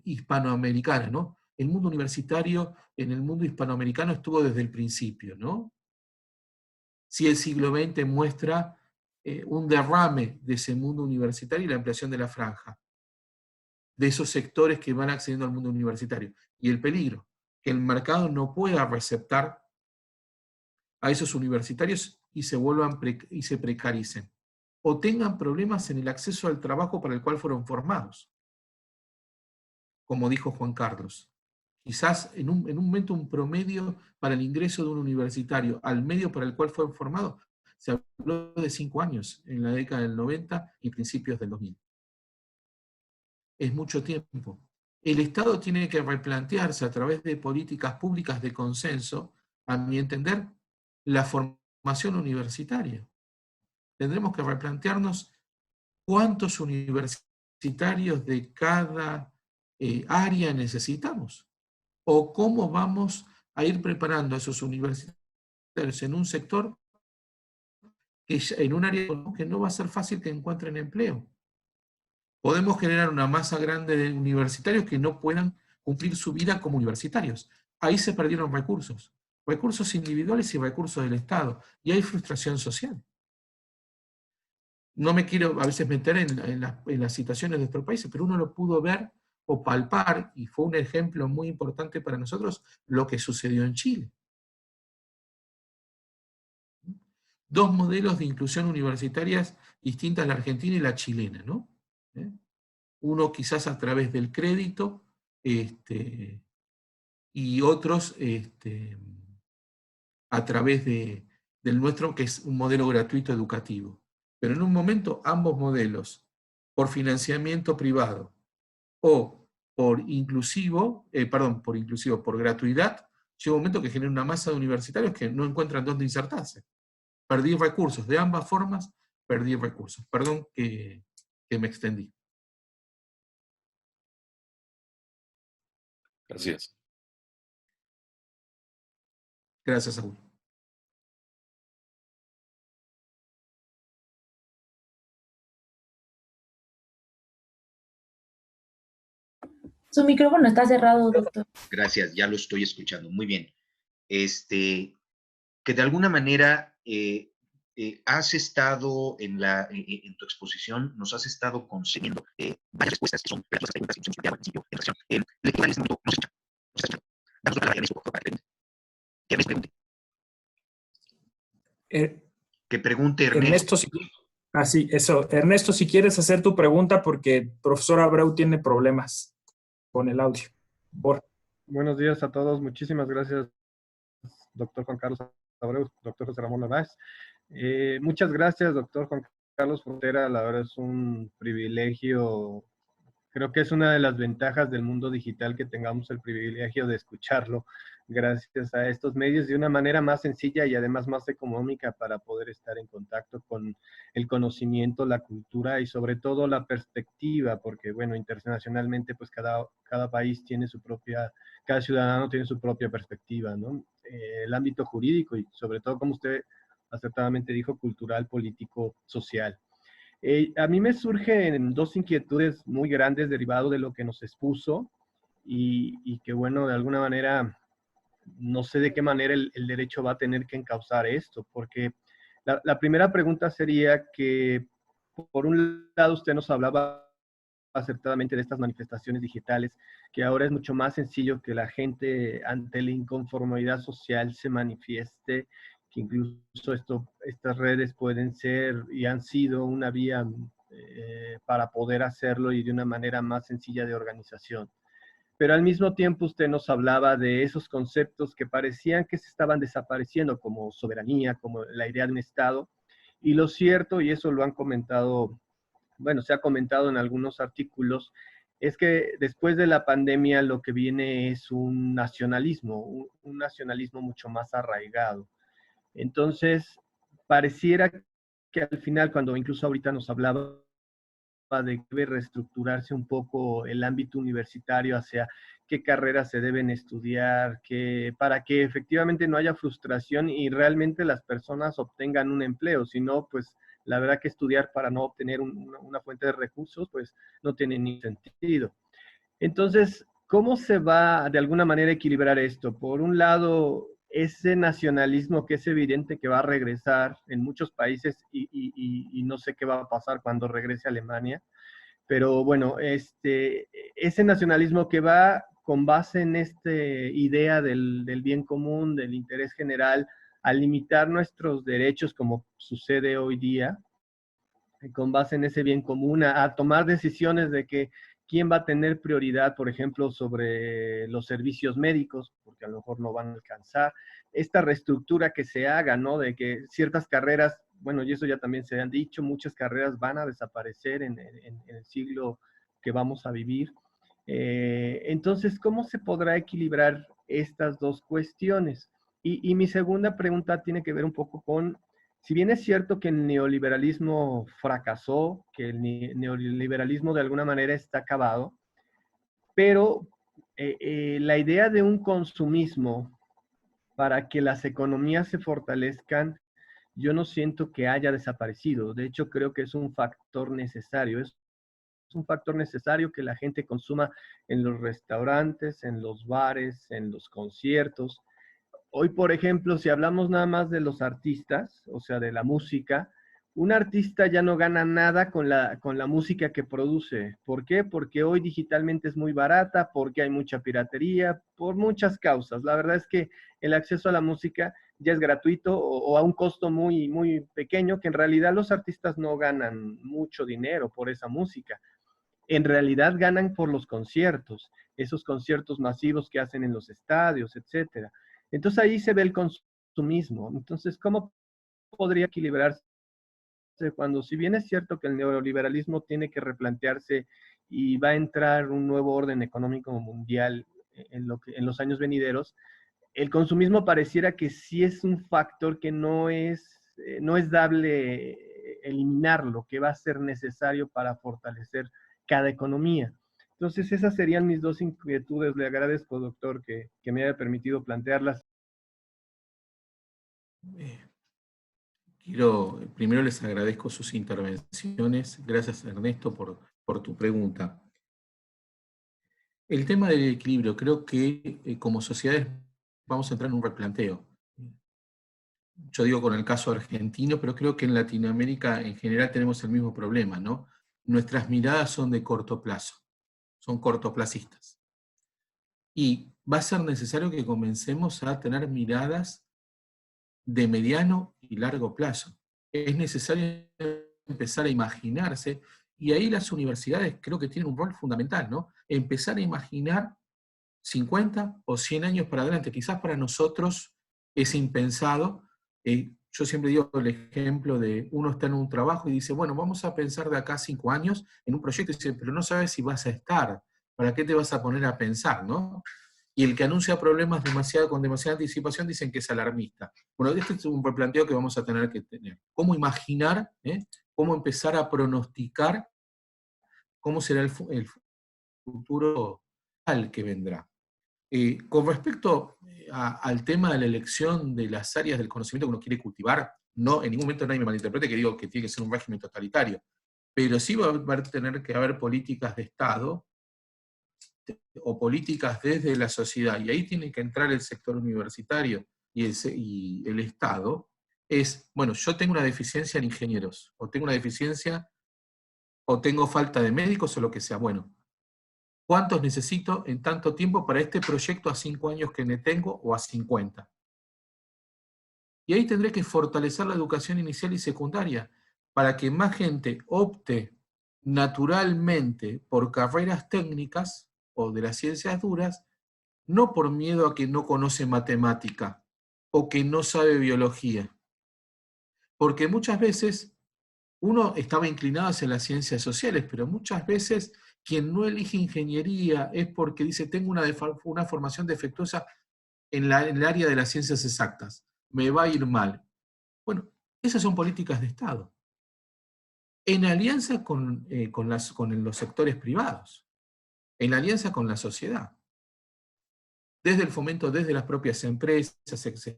hispanoamericana, ¿no? El mundo universitario en el mundo hispanoamericano estuvo desde el principio, ¿no? Si el siglo XX muestra un derrame de ese mundo universitario y la ampliación de la franja, de esos sectores que van accediendo al mundo universitario. Y el peligro, que el mercado no pueda receptar a esos universitarios y se precaricen, o tengan problemas en el acceso al trabajo para el cual fueron formados, como dijo Juan Carlos. Quizás en un momento un promedio para el ingreso de un universitario al medio para el cual fue formado, se habló de 5 años en la década del 90 y principios del 2000. Es mucho tiempo. El Estado tiene que replantearse a través de políticas públicas de consenso, a mi entender, la formación universitaria. Tendremos que replantearnos cuántos universitarios de cada área necesitamos, o cómo vamos a ir preparando a esos universitarios en un sector, en un área que no va a ser fácil que encuentren empleo. Podemos generar una masa grande de universitarios que no puedan cumplir su vida como universitarios. Ahí se perdieron recursos individuales y recursos del Estado, y hay frustración social. No me quiero a veces meter en las situaciones de nuestros países, pero uno lo pudo ver o palpar, y fue un ejemplo muy importante para nosotros, lo que sucedió en Chile. 2 modelos de inclusión universitarias distintas, la argentina y la chilena, ¿no? Uno quizás a través del crédito, y otros a través del nuestro, que es un modelo gratuito educativo. Pero en un momento ambos modelos, por financiamiento privado o por por gratuidad, llega un momento que genera una masa de universitarios que no encuentran dónde insertarse. Perdí recursos, de ambas formas perdí recursos. Perdón que me extendí. Gracias. Gracias, Saúl. Su micrófono está cerrado, doctor. Gracias, ya lo estoy escuchando. Muy bien. Que de alguna manera has estado en tu exposición, nos has estado concediendo varias respuestas que son las preguntas que nos hemos planteado al principio en relación. Le pido en este momento, no se escucha. Damos la palabra a Ernesto, por favor, para que pregunte. Que Ernesto pregunte. Que pregunte Ernesto. Sí, eso. Ernesto, si quieres hacer tu pregunta, porque el profesor Abreu tiene problemas con el audio. Buenos días a todos. Muchísimas gracias, doctor Juan Carlos Abreu, doctor José Ramón Narváez. Muchas gracias, doctor Juan Carlos Frontera. La verdad es un privilegio. Creo que es una de las ventajas del mundo digital que tengamos el privilegio de escucharlo gracias a estos medios de una manera más sencilla y además más económica para poder estar en contacto con el conocimiento, la cultura y sobre todo la perspectiva, porque bueno, internacionalmente pues cada país tiene su propia, cada ciudadano tiene su propia perspectiva, ¿no? El ámbito jurídico y sobre todo, como usted acertadamente dijo, cultural, político, social. A mí me surgen dos inquietudes muy grandes derivado de lo que nos expuso y que, bueno, de alguna manera, no sé de qué manera el derecho va a tener que encauzar esto, porque la primera pregunta sería que, por un lado, usted nos hablaba acertadamente de estas manifestaciones digitales, que ahora es mucho más sencillo que la gente ante la inconformidad social se manifieste, que incluso estas redes pueden ser y han sido una vía para poder hacerlo y de una manera más sencilla de organización. Pero al mismo tiempo usted nos hablaba de esos conceptos que parecían que se estaban desapareciendo, como soberanía, como la idea de un Estado. Y lo cierto, y eso lo han comentado, bueno, se ha comentado en algunos artículos, es que después de la pandemia lo que viene es un nacionalismo, un nacionalismo mucho más arraigado. Entonces, pareciera que al final, cuando incluso ahorita nos hablaba de que debe reestructurarse un poco el ámbito universitario hacia qué carreras se deben estudiar, para que efectivamente no haya frustración y realmente las personas obtengan un empleo, sino pues la verdad que estudiar para no obtener una fuente de recursos pues no tiene ni sentido. Entonces, ¿cómo se va de alguna manera a equilibrar esto? Por un lado, ese nacionalismo que es evidente que va a regresar en muchos países y no sé qué va a pasar cuando regrese a Alemania, pero bueno, ese nacionalismo que va con base en esta idea del bien común, del interés general, a limitar nuestros derechos como sucede hoy día, con base en ese bien común, a tomar decisiones de que quién va a tener prioridad, por ejemplo, sobre los servicios médicos, porque a lo mejor no van a alcanzar. Esta reestructura que se haga, ¿no? De que ciertas carreras, bueno, y eso ya también se han dicho, muchas carreras van a desaparecer en el siglo que vamos a vivir. Entonces, ¿cómo se podrá equilibrar estas dos cuestiones? Y mi segunda pregunta tiene que ver un poco con, si bien es cierto que el neoliberalismo fracasó, que el neoliberalismo de alguna manera está acabado, pero la idea de un consumismo para que las economías se fortalezcan, yo no siento que haya desaparecido. De hecho, creo que es un factor necesario. Es un factor necesario que la gente consuma en los restaurantes, en los bares, en los conciertos. Hoy, por ejemplo, si hablamos nada más de los artistas, o sea, de la música, un artista ya no gana nada con la música que produce. ¿Por qué? Porque hoy digitalmente es muy barata, porque hay mucha piratería, por muchas causas. La verdad es que el acceso a la música ya es gratuito o a un costo muy, muy pequeño, que en realidad los artistas no ganan mucho dinero por esa música. en realidad ganan por los conciertos, esos conciertos masivos que hacen en los estadios, etcétera. Entonces ahí se ve el consumismo. Entonces, ¿cómo podría equilibrarse cuando, si bien es cierto que el neoliberalismo tiene que replantearse y va a entrar un nuevo orden económico mundial en los años venideros, el consumismo pareciera que sí es un factor que no es dable eliminarlo, que va a ser necesario para fortalecer cada economía. Entonces, esas serían mis dos inquietudes. Le agradezco, doctor, que me haya permitido plantearlas. Primero les agradezco sus intervenciones. Gracias, Ernesto, por tu pregunta. El tema del equilibrio, creo que como sociedades vamos a entrar en un replanteo. Yo digo con el caso argentino, pero creo que en Latinoamérica en general tenemos el mismo problema, ¿no? Nuestras miradas son de corto plazo, son cortoplacistas. Y va a ser necesario que comencemos a tener miradas de mediano y largo plazo. Es necesario empezar a imaginarse, y ahí las universidades creo que tienen un rol fundamental, ¿no? Empezar a imaginar 50 o 100 años para adelante. Quizás para nosotros es impensado. Yo siempre digo el ejemplo de uno está en un trabajo y dice, bueno, vamos a pensar de acá a 5 años en un proyecto, y dice, pero no sabes si vas a estar, ¿para qué te vas a poner a pensar, no? Y el que anuncia problemas con demasiada anticipación dicen que es alarmista. Bueno, este es un replanteo que vamos a tener que tener. ¿Cómo imaginar, cómo empezar a pronosticar cómo será el futuro al que vendrá? Con respecto al tema de la elección de las áreas del conocimiento que uno quiere cultivar, no, en ningún momento nadie me malinterprete que digo que tiene que ser un régimen totalitario, pero sí va a tener que haber políticas de Estado o políticas desde la sociedad, y ahí tiene que entrar el sector universitario y el Estado. Bueno, yo tengo una deficiencia en ingenieros, o tengo una deficiencia, o tengo falta de médicos, o lo que sea. Bueno, ¿cuántos necesito en tanto tiempo para este proyecto a 5 años que me tengo o a 50? Y ahí tendré que fortalecer la educación inicial y secundaria para que más gente opte naturalmente por carreras técnicas o de las ciencias duras, no por miedo a que no conoce matemática o que no sabe biología. Porque muchas veces uno estaba inclinado hacia las ciencias sociales, pero muchas veces quien no elige ingeniería es porque dice, tengo una formación defectuosa en el área de las ciencias exactas, me va a ir mal. Bueno, esas son políticas de Estado, en alianza con los sectores privados, en alianza con la sociedad, desde el fomento, desde las propias empresas, etc.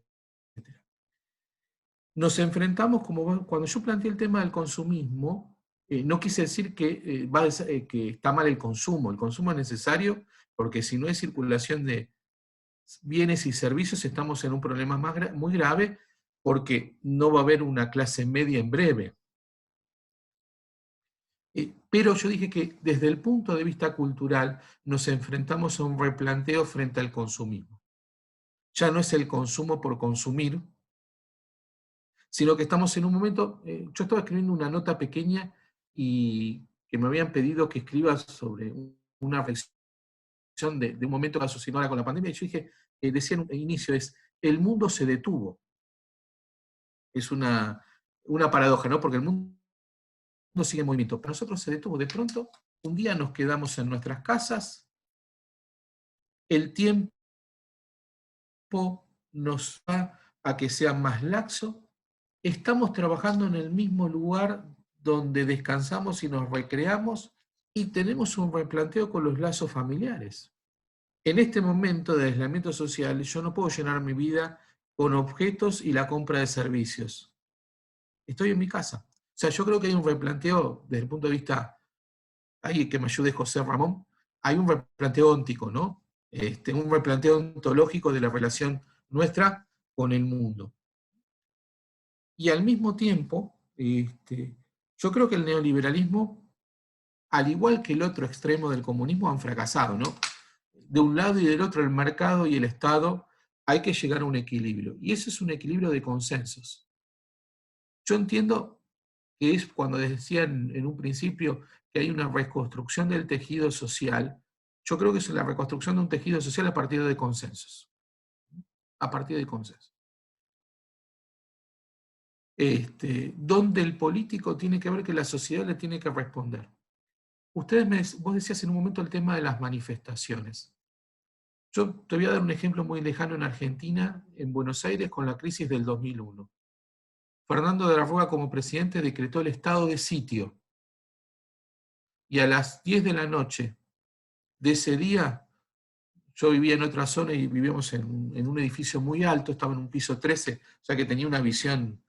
Nos enfrentamos, cuando yo planteé el tema del consumismo, no quise decir que está mal el consumo es necesario, porque si no hay circulación de bienes y servicios estamos en un problema muy grave, porque no va a haber una clase media en breve. Pero yo dije que desde el punto de vista cultural nos enfrentamos a un replanteo frente al consumismo. Ya no es el consumo por consumir, sino que estamos en un momento, yo estaba escribiendo una nota pequeña y que me habían pedido que escriba sobre una reflexión de un momento que asociado ahora con la pandemia, y yo dije, decía en un inicio, el mundo se detuvo. Es una paradoja, ¿no? Porque el mundo sigue en movimiento, pero nosotros se detuvo. De pronto, un día nos quedamos en nuestras casas, el tiempo nos va a que sea más laxo, estamos trabajando en el mismo lugar donde descansamos y nos recreamos, y tenemos un replanteo con los lazos familiares. En este momento de aislamiento social, yo no puedo llenar mi vida con objetos y la compra de servicios. Estoy en mi casa. O sea, yo creo que hay un replanteo desde el punto de vista, ahí que me ayude José Ramón, hay un replanteo óntico, ¿no? Un replanteo ontológico de la relación nuestra con el mundo. Y al mismo tiempo, yo creo que el neoliberalismo, al igual que el otro extremo del comunismo, han fracasado, ¿no? De un lado y del otro, el mercado y el Estado, hay que llegar a un equilibrio. Y ese es un equilibrio de consensos. Yo entiendo que es cuando decían en un principio que hay una reconstrucción del tejido social. Yo creo que es la reconstrucción de un tejido social a partir de consensos. A partir de consensos. Donde el político tiene que ver que la sociedad le tiene que responder. Vos decías en un momento el tema de las manifestaciones. Yo te voy a dar un ejemplo muy lejano en Argentina, en Buenos Aires, con la crisis del 2001. Fernando de la Rúa, como presidente, decretó el estado de sitio. Y a las 10 de la noche de ese día, yo vivía en otra zona y vivíamos en un edificio muy alto, estaba en un piso 13, o sea que tenía una visión,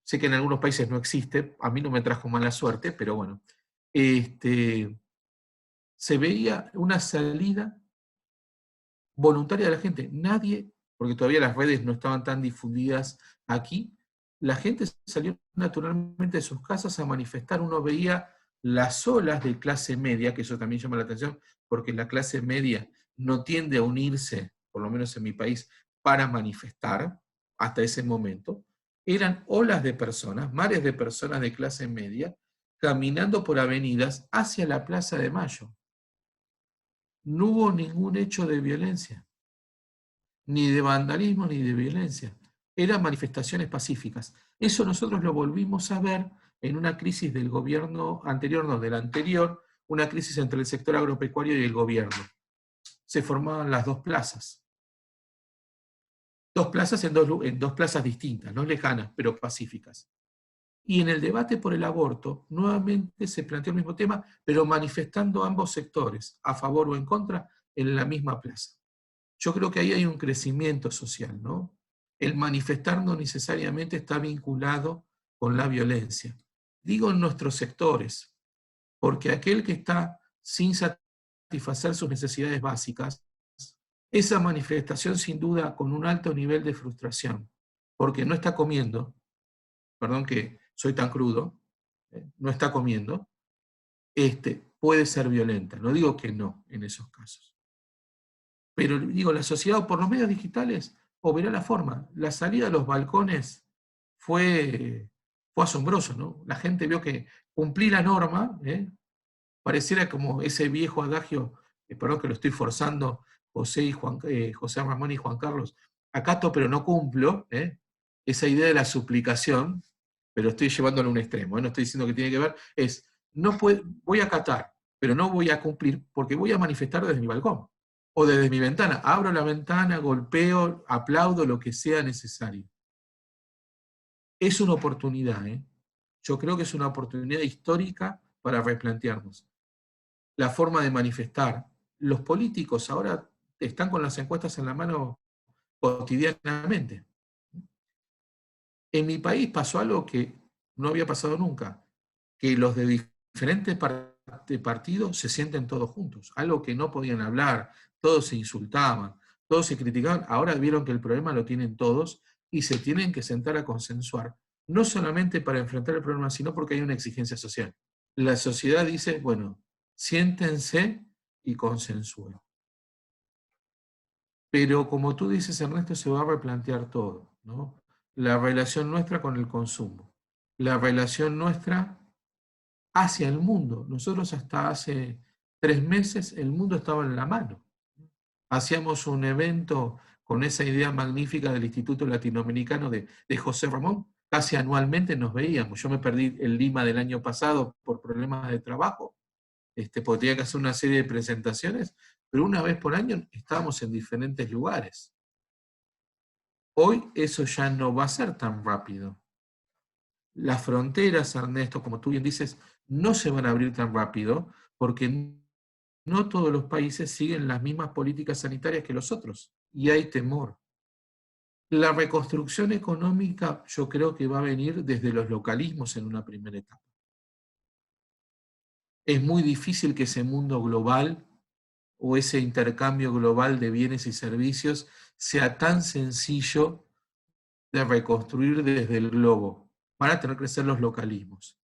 sé que en algunos países no existe, a mí no me trajo mala suerte, pero bueno. Se veía una salida voluntaria de la gente. Nadie, porque todavía las redes no estaban tan difundidas aquí, la gente salió naturalmente de sus casas a manifestar. Uno veía las olas de clase media, que eso también llama la atención, porque la clase media no tiende a unirse, por lo menos en mi país, para manifestar hasta ese momento. Eran olas de personas, mares de personas de clase media, caminando por avenidas hacia la Plaza de Mayo. No hubo ningún hecho de violencia, ni de vandalismo, ni de violencia. Eran manifestaciones pacíficas. Eso nosotros lo volvimos a ver en una crisis del gobierno anterior, no, del anterior, una crisis entre el sector agropecuario y el gobierno. Se formaban las dos plazas. Dos plazas en dos plazas distintas, no lejanas, pero pacíficas. Y en el debate por el aborto, nuevamente se planteó el mismo tema, pero manifestando ambos sectores, a favor o en contra, en la misma plaza. Yo creo que ahí hay un crecimiento social, ¿no? El manifestar no necesariamente está vinculado con la violencia. Digo en nuestros sectores, porque aquel que está sin satisfacer sus necesidades básicas, esa manifestación sin duda con un alto nivel de frustración, porque no está comiendo, perdón que soy tan crudo, no está comiendo, puede ser violenta. No digo que no en esos casos. Pero digo, la sociedad por los medios digitales o verá la forma. La salida a los balcones fue asombroso, ¿no? La gente vio que cumplí la norma, pareciera como ese viejo adagio, perdón que lo estoy forzando, José Ramón y Juan Carlos, acato pero no cumplo, esa idea de la suplicación, pero estoy llevándolo a un extremo, no estoy diciendo que tiene que ver, voy a acatar, pero no voy a cumplir porque voy a manifestar desde mi balcón o desde mi ventana. Abro la ventana, golpeo, aplaudo, lo que sea necesario. Es una oportunidad, yo creo que es una oportunidad histórica para replantearnos la forma de manifestar. Los políticos ahora están con las encuestas en la mano cotidianamente. En mi país pasó algo que no había pasado nunca, que los de diferentes partidos se sienten todos juntos, algo que no podían hablar, todos se insultaban, todos se criticaban, ahora vieron que el problema lo tienen todos y se tienen que sentar a consensuar, no solamente para enfrentar el problema, sino porque hay una exigencia social. La sociedad dice, bueno, siéntense y consensúen. Pero como tú dices, Ernesto, se va a replantear todo, ¿no? La relación nuestra con el consumo, la relación nuestra hacia el mundo. Nosotros hasta hace 3 meses el mundo estaba en la mano. Hacíamos un evento con esa idea magnífica del Instituto Latinoamericano de José Ramón, casi anualmente nos veíamos. Yo me perdí el Lima del año pasado por problemas de trabajo, porque tenía que hacer una serie de presentaciones, pero una vez por año estábamos en diferentes lugares. Hoy eso ya no va a ser tan rápido. Las fronteras, Ernesto, como tú bien dices, no se van a abrir tan rápido porque no todos los países siguen las mismas políticas sanitarias que los otros y hay temor. La reconstrucción económica yo creo que va a venir desde los localismos en una primera etapa. Es muy difícil que ese mundo global o ese intercambio global de bienes y servicios sea tan sencillo de reconstruir desde el globo. Van a tener que ser los localismos.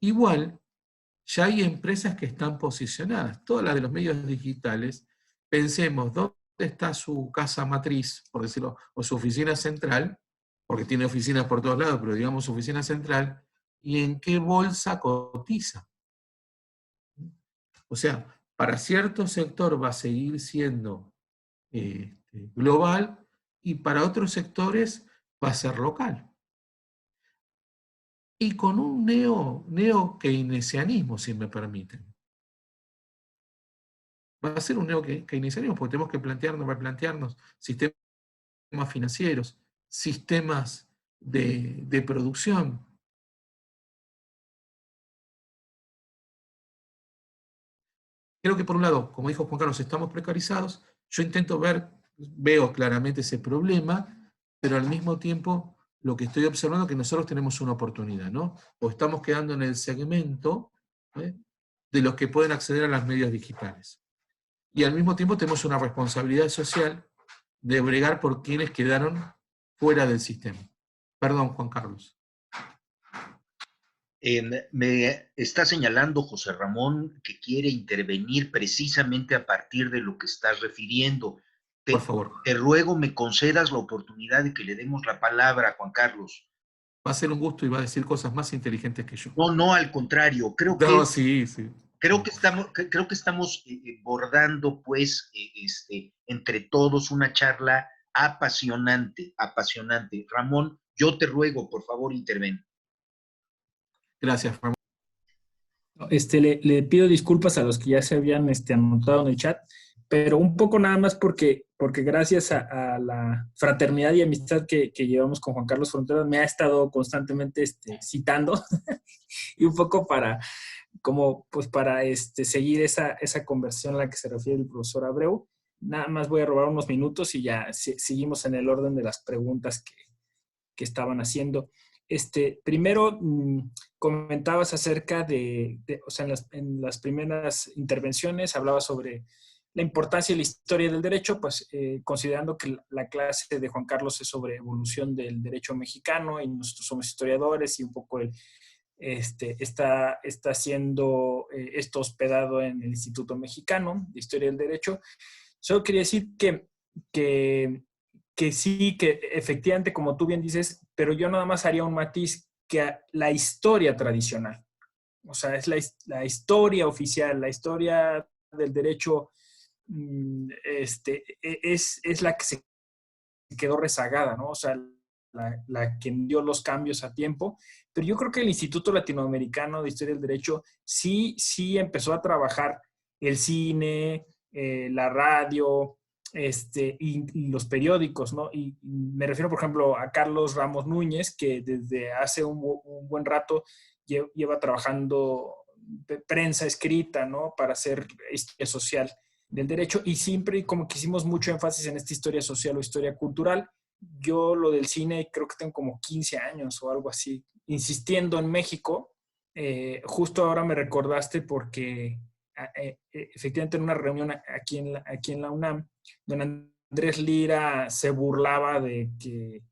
Igual, ya hay empresas que están posicionadas, todas las de los medios digitales. Pensemos, ¿dónde está su casa matriz, por decirlo, o su oficina central? Porque tiene oficinas por todos lados, pero digamos su oficina central, y en qué bolsa cotiza. O sea, para cierto sector va a seguir siendo global y para otros sectores va a ser local. Y con un neo-keynesianismo, si me permiten. Va a ser un neo-keynesianismo porque tenemos que replantearnos sistemas financieros, sistemas de producción. Creo que por un lado, como dijo Juan Carlos, estamos precarizados. Yo veo claramente ese problema, pero al mismo tiempo lo que estoy observando es que nosotros tenemos una oportunidad, ¿no? O estamos quedando en el segmento de los que pueden acceder a los medios digitales. Y al mismo tiempo tenemos una responsabilidad social de bregar por quienes quedaron fuera del sistema. Perdón, Juan Carlos. Me está señalando José Ramón que quiere intervenir precisamente a partir de lo que estás refiriendo. Por favor. Te ruego me concedas la oportunidad de que le demos la palabra a Juan Carlos. Va a ser un gusto y va a decir cosas más inteligentes que yo. No, al contrario. Creo que estamos bordando, pues, entre todos una charla apasionante. Ramón, yo te ruego, por favor, interven. Gracias, Ramón. Le pido disculpas a los que ya se habían anotado en el chat, pero un poco nada más porque gracias a la fraternidad y amistad que llevamos con Juan Carlos Fronteras, me ha estado constantemente citando y un poco para seguir esa conversación a la que se refiere el profesor Abreu. Nada más voy a robar unos minutos y ya seguimos en el orden de las preguntas que estaban haciendo. Primero, comentabas acerca en las primeras intervenciones hablaba sobre la importancia y la historia del derecho, pues considerando que la clase de Juan Carlos es sobre evolución del derecho mexicano y nosotros somos historiadores y un poco está siendo esto hospedado en el Instituto Mexicano de Historia del Derecho. Solo quería decir que sí, que efectivamente, como tú bien dices, pero yo nada más haría un matiz que la historia tradicional, o sea, es la historia oficial, la historia del derecho, es la que se quedó rezagada, ¿no? O sea, la que dio los cambios a tiempo, pero yo creo que el Instituto Latinoamericano de Historia del Derecho sí empezó a trabajar el cine, la radio, y los periódicos, ¿no? Y me refiero, por ejemplo, a Carlos Ramos Núñez, que desde hace un buen rato lleva trabajando prensa escrita, ¿no? Para hacer historia social del derecho, y siempre como que hicimos mucho énfasis en esta historia social o historia cultural. Yo lo del cine creo que tengo como 15 años o algo así, insistiendo en México. Justo ahora me recordaste porque efectivamente en una reunión aquí en la UNAM, don Andrés Lira se burlaba de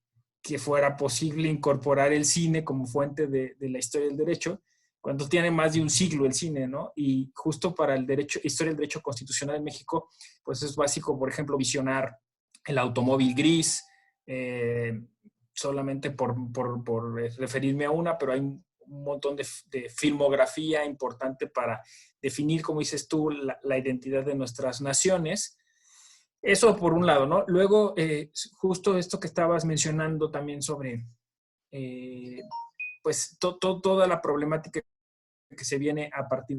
que fuera posible incorporar el cine como fuente de la historia del derecho, cuando tiene más de un siglo el cine, ¿no? Y justo para el derecho, historia del derecho constitucional en México, pues es básico, por ejemplo, visionar el automóvil gris, solamente por referirme a una, pero hay un montón de filmografía importante para definir, como dices tú, la identidad de nuestras naciones. Eso por un lado, ¿no? Luego, justo esto que estabas mencionando también sobre, pues, toda la problemática que se viene a partir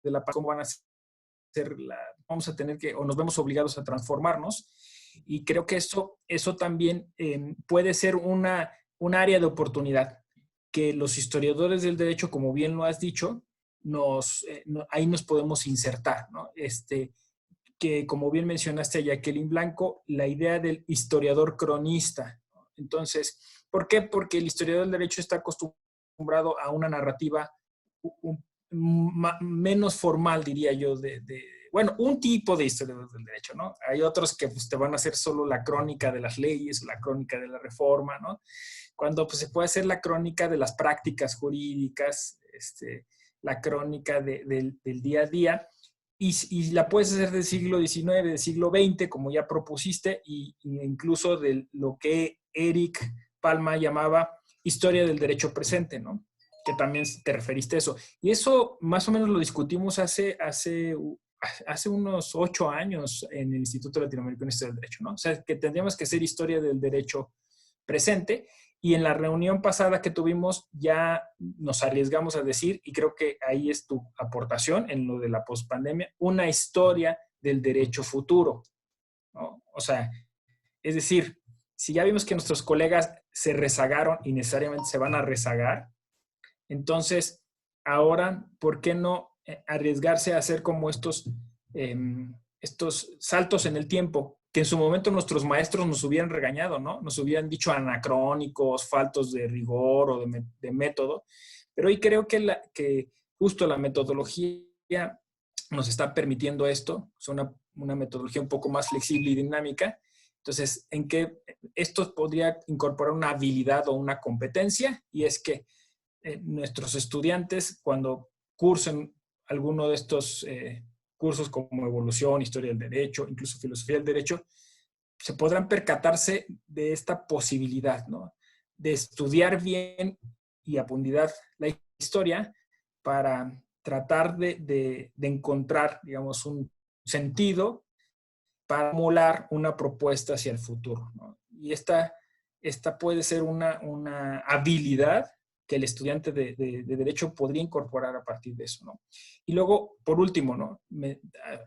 de la paz, cómo van a ser vamos a tener que, o nos vemos obligados a transformarnos, y creo que eso también puede ser un área de oportunidad que los historiadores del derecho, como bien lo has dicho, ahí nos podemos insertar, ¿no? Que como bien mencionaste a Jacqueline Blanco, la idea del historiador cronista. Entonces, ¿por qué? Porque el historiador del derecho está acostumbrado a una narrativa menos formal, diría yo, bueno, un tipo de historiador del derecho, ¿no? Hay otros que pues, te van a hacer solo la crónica de las leyes, la crónica de la reforma, ¿no? Cuando pues, se puede hacer la crónica de las prácticas jurídicas, la crónica del día a día, y la puedes hacer del siglo XIX, del siglo XX, como ya propusiste, e incluso de lo que Eric Palma llamaba historia del derecho presente, ¿no? también te referiste a eso. Y eso más o menos lo discutimos hace unos 8 años en el Instituto Latinoamericano de Historia del Derecho, ¿no? O sea, que tendríamos que hacer historia del derecho presente. Y en la reunión pasada que tuvimos ya nos arriesgamos a decir, y creo que ahí es tu aportación en lo de la pospandemia, una historia del derecho futuro, ¿no? O sea, es decir, si ya vimos que nuestros colegas se rezagaron y necesariamente se van a rezagar, entonces ahora, ¿por qué no arriesgarse a hacer como estos saltos en el tiempo? Que en su momento nuestros maestros nos hubieran regañado, ¿no? Nos hubieran dicho anacrónicos, faltos de rigor o de método. Pero hoy creo que justo la metodología nos está permitiendo esto, es una metodología un poco más flexible y dinámica. Entonces, en que esto podría incorporar una habilidad o una competencia, y es que nuestros estudiantes, cuando cursen alguno de estos cursos como evolución, historia del derecho, incluso filosofía del derecho, se podrán percatarse de esta posibilidad, ¿no? De estudiar bien y a profundidad la historia para tratar de encontrar, digamos, un sentido para formular una propuesta hacia el futuro, ¿no? Y esta puede ser una habilidad que el estudiante de Derecho podría incorporar a partir de eso, ¿no? Y luego, por último, ¿no?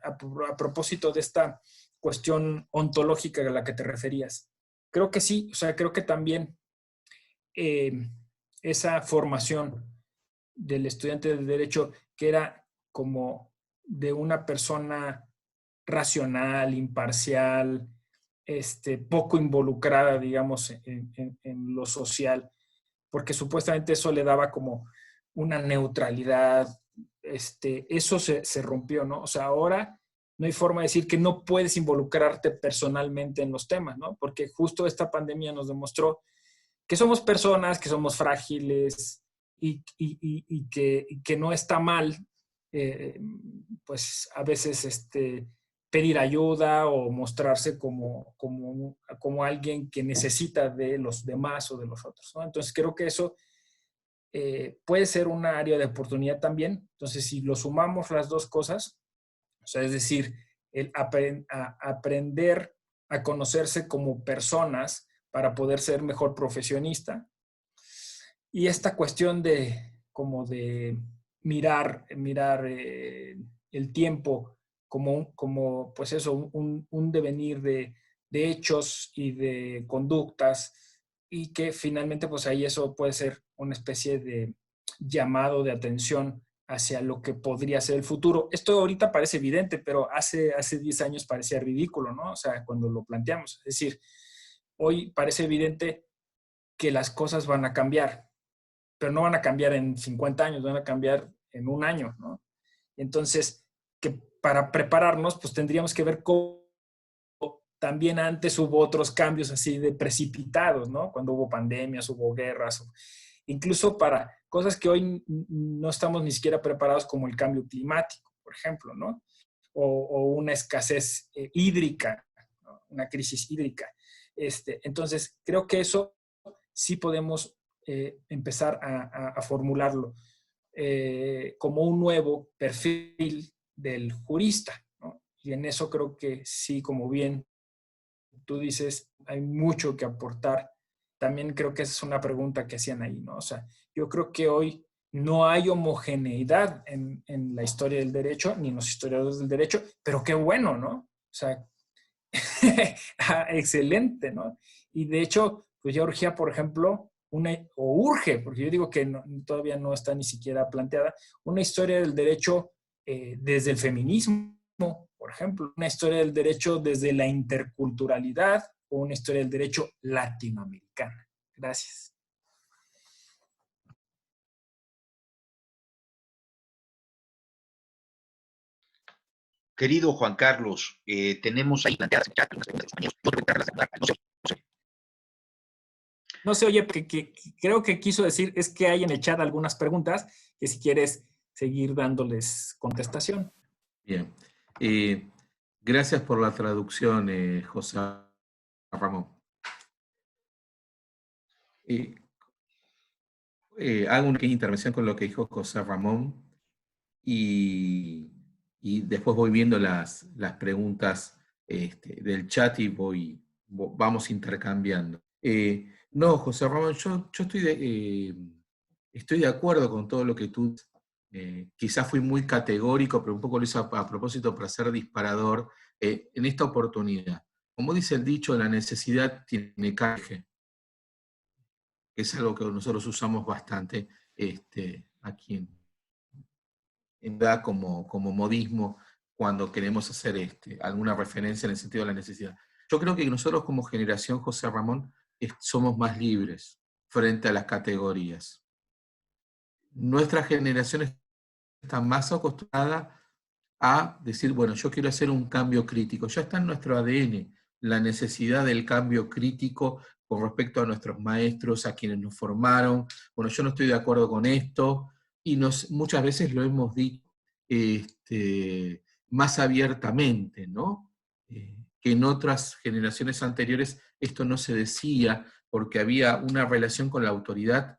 A propósito de esta cuestión ontológica a la que te referías, creo que sí, o sea, creo que también esa formación del estudiante de Derecho, que era como de una persona racional, imparcial, poco involucrada, digamos, en lo social, porque supuestamente eso le daba como una neutralidad, eso se rompió, ¿no? O sea, ahora no hay forma de decir que no puedes involucrarte personalmente en los temas, ¿no? Porque justo esta pandemia nos demostró que somos personas, que somos frágiles y que no está mal, pues a veces pedir ayuda o mostrarse como alguien que necesita de los demás o de los otros, ¿no? Entonces creo que eso puede ser una área de oportunidad también. Entonces si lo sumamos las dos cosas, o sea, es decir, el aprender a conocerse como personas para poder ser mejor profesionista, y esta cuestión de mirar el tiempo como pues eso, un devenir de hechos y de conductas, y que finalmente pues ahí eso puede ser una especie de llamado de atención hacia lo que podría ser el futuro. Esto ahorita parece evidente, pero hace 10 años parecía ridículo, ¿no? O sea, cuando lo planteamos. Es decir, hoy parece evidente que las cosas van a cambiar, pero no van a cambiar en 50 años, van a cambiar en un año, ¿no? Entonces, que para prepararnos, pues tendríamos que ver cómo también antes hubo otros cambios así de precipitados, ¿no? Cuando hubo pandemias, hubo guerras, incluso para cosas que hoy no estamos ni siquiera preparados, como el cambio climático, por ejemplo, ¿no? O una escasez hídrica, ¿no? Una crisis hídrica. Entonces, creo que eso sí podemos empezar a formularlo como un nuevo perfil del jurista, ¿no? Y en eso creo que sí, como bien tú dices, hay mucho que aportar. También creo que esa es una pregunta que hacían ahí, ¿no? O sea, yo creo que hoy no hay homogeneidad en la historia del derecho, ni en los historiadores del derecho, pero qué bueno, ¿no? O sea, excelente, ¿no? Y de hecho, pues ya urgía, por ejemplo, urge, porque yo digo que todavía no está ni siquiera planteada, una historia del derecho desde el feminismo, por ejemplo, una historia del derecho desde la interculturalidad o una historia del derecho latinoamericana. Gracias. Querido Juan Carlos, tenemos ahí planteadas en el chat algunas preguntas de los compañeros. No sé, oye, que creo que quiso decir es que hay en el chat algunas preguntas que si quieres seguir dándoles contestación. Bien. Gracias por la traducción, José Ramón. hago una pequeña intervención con lo que dijo José Ramón y después voy viendo las preguntas del chat y vamos intercambiando. No, José Ramón, yo estoy de acuerdo con todo lo que tú... quizás fui muy categórico, pero un poco lo hice a propósito para ser disparador en esta oportunidad. Como dice el dicho, la necesidad tiene canje, que es algo que nosotros usamos bastante aquí en verdad como modismo cuando queremos hacer alguna referencia en el sentido de la necesidad. Yo creo que nosotros como generación, José Ramón, somos más libres frente a las categorías. Nuestra generación está más acostumbrada a decir, bueno, yo quiero hacer un cambio crítico. Ya está en nuestro ADN la necesidad del cambio crítico con respecto a nuestros maestros, a quienes nos formaron. Bueno, yo no estoy de acuerdo con esto, y muchas veces lo hemos dicho más abiertamente, ¿no? Que en otras generaciones anteriores esto no se decía porque había una relación con la autoridad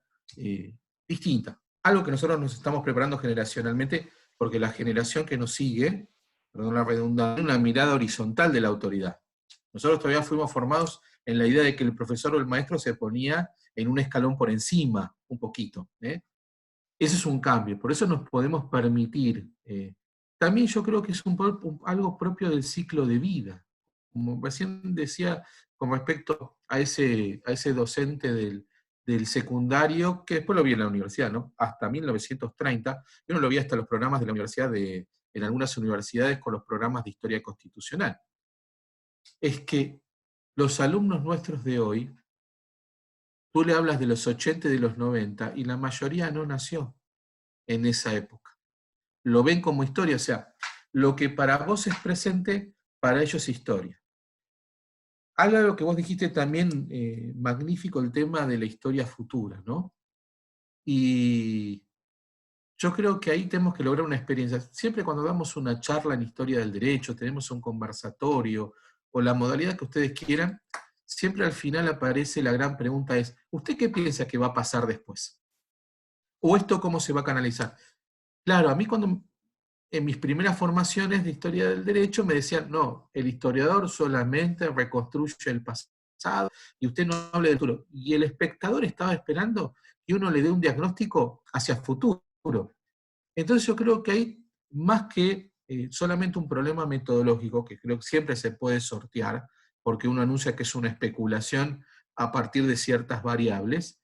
distinta. Algo que nosotros nos estamos preparando generacionalmente porque la generación que nos sigue, perdón la redundancia, tiene una mirada horizontal de la autoridad. Nosotros todavía fuimos formados en la idea de que el profesor o el maestro se ponía en un escalón por encima, un poquito. Ese es un cambio, por eso nos podemos permitir. También yo creo que es algo propio del ciclo de vida. Como recién decía con respecto a ese docente del secundario, que después lo vi en la universidad, ¿no? Hasta 1930, yo no lo vi hasta los programas de la universidad, en algunas universidades con los programas de historia constitucional. Es que los alumnos nuestros de hoy, tú le hablas de los 80 y de los 90, y la mayoría no nació en esa época. Lo ven como historia, o sea, lo que para vos es presente, para ellos es historia. Algo de lo que vos dijiste también, magnífico, el tema de la historia futura, ¿no? Y yo creo que ahí tenemos que lograr una experiencia. Siempre cuando damos una charla en historia del derecho, tenemos un conversatorio, o la modalidad que ustedes quieran, siempre al final aparece la gran pregunta es, ¿usted qué piensa que va a pasar después? ¿O esto cómo se va a canalizar? Claro, a mí cuando en mis primeras formaciones de historia del derecho me decían, no, el historiador solamente reconstruye el pasado y usted no hable del futuro. Y el espectador estaba esperando que uno le dé un diagnóstico hacia el futuro. Entonces yo creo que hay más que solamente un problema metodológico, que creo que siempre se puede sortear, porque uno anuncia que es una especulación a partir de ciertas variables,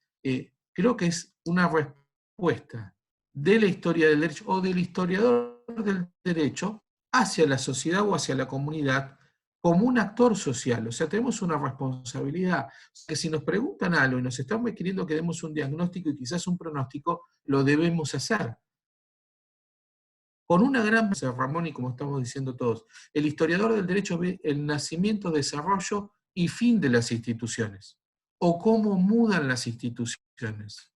creo que es una respuesta de la historia del derecho o del historiador del derecho hacia la sociedad o hacia la comunidad como un actor social. O sea, tenemos una responsabilidad. Que si nos preguntan algo y nos están requiriendo que demos un diagnóstico y quizás un pronóstico, lo debemos hacer. Con una gran... Ramón, y como estamos diciendo todos, el historiador del derecho ve el nacimiento, desarrollo y fin de las instituciones, o cómo mudan las instituciones.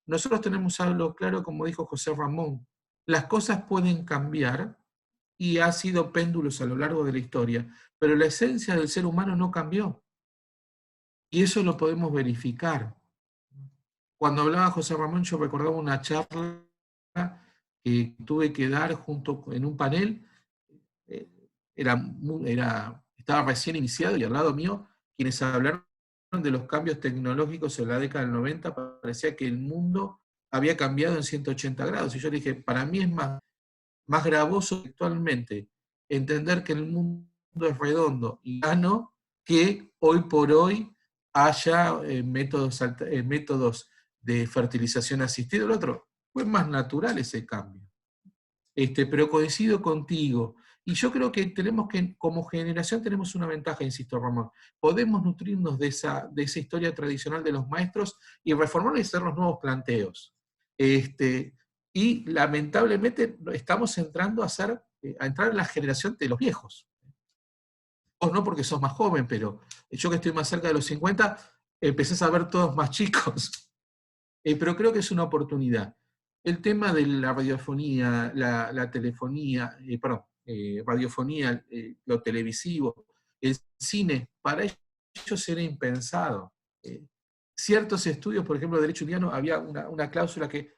Nosotros tenemos algo claro, como dijo José Ramón, las cosas pueden cambiar, y ha sido péndulos a lo largo de la historia, pero la esencia del ser humano no cambió. Y eso lo podemos verificar. Cuando hablaba José Ramón, yo recordaba una charla que tuve que dar en un panel, estaba recién iniciado, y al lado mío, quienes hablaron de los cambios tecnológicos en la década del 90, parecía que el mundo había cambiado en 180 grados. Y yo le dije, para mí es más gravoso actualmente entender que el mundo es redondo y plano, que hoy por hoy haya métodos de fertilización asistida. El otro fue más natural ese cambio. Pero coincido contigo. Y yo creo que como generación tenemos una ventaja, insisto, Ramón. Podemos nutrirnos de esa historia tradicional de los maestros y reformarla y hacer los nuevos planteos. Y lamentablemente estamos entrando a entrar en la generación de los viejos. Vos no, porque sos más joven, pero yo que estoy más cerca de los 50, empecés a ver todos más chicos. Pero creo que es una oportunidad. El tema de la radiofonía, la telefonía, radiofonía, lo televisivo, el cine, para ellos era impensado. ciertos estudios, por ejemplo, de derecho indiano, había una cláusula que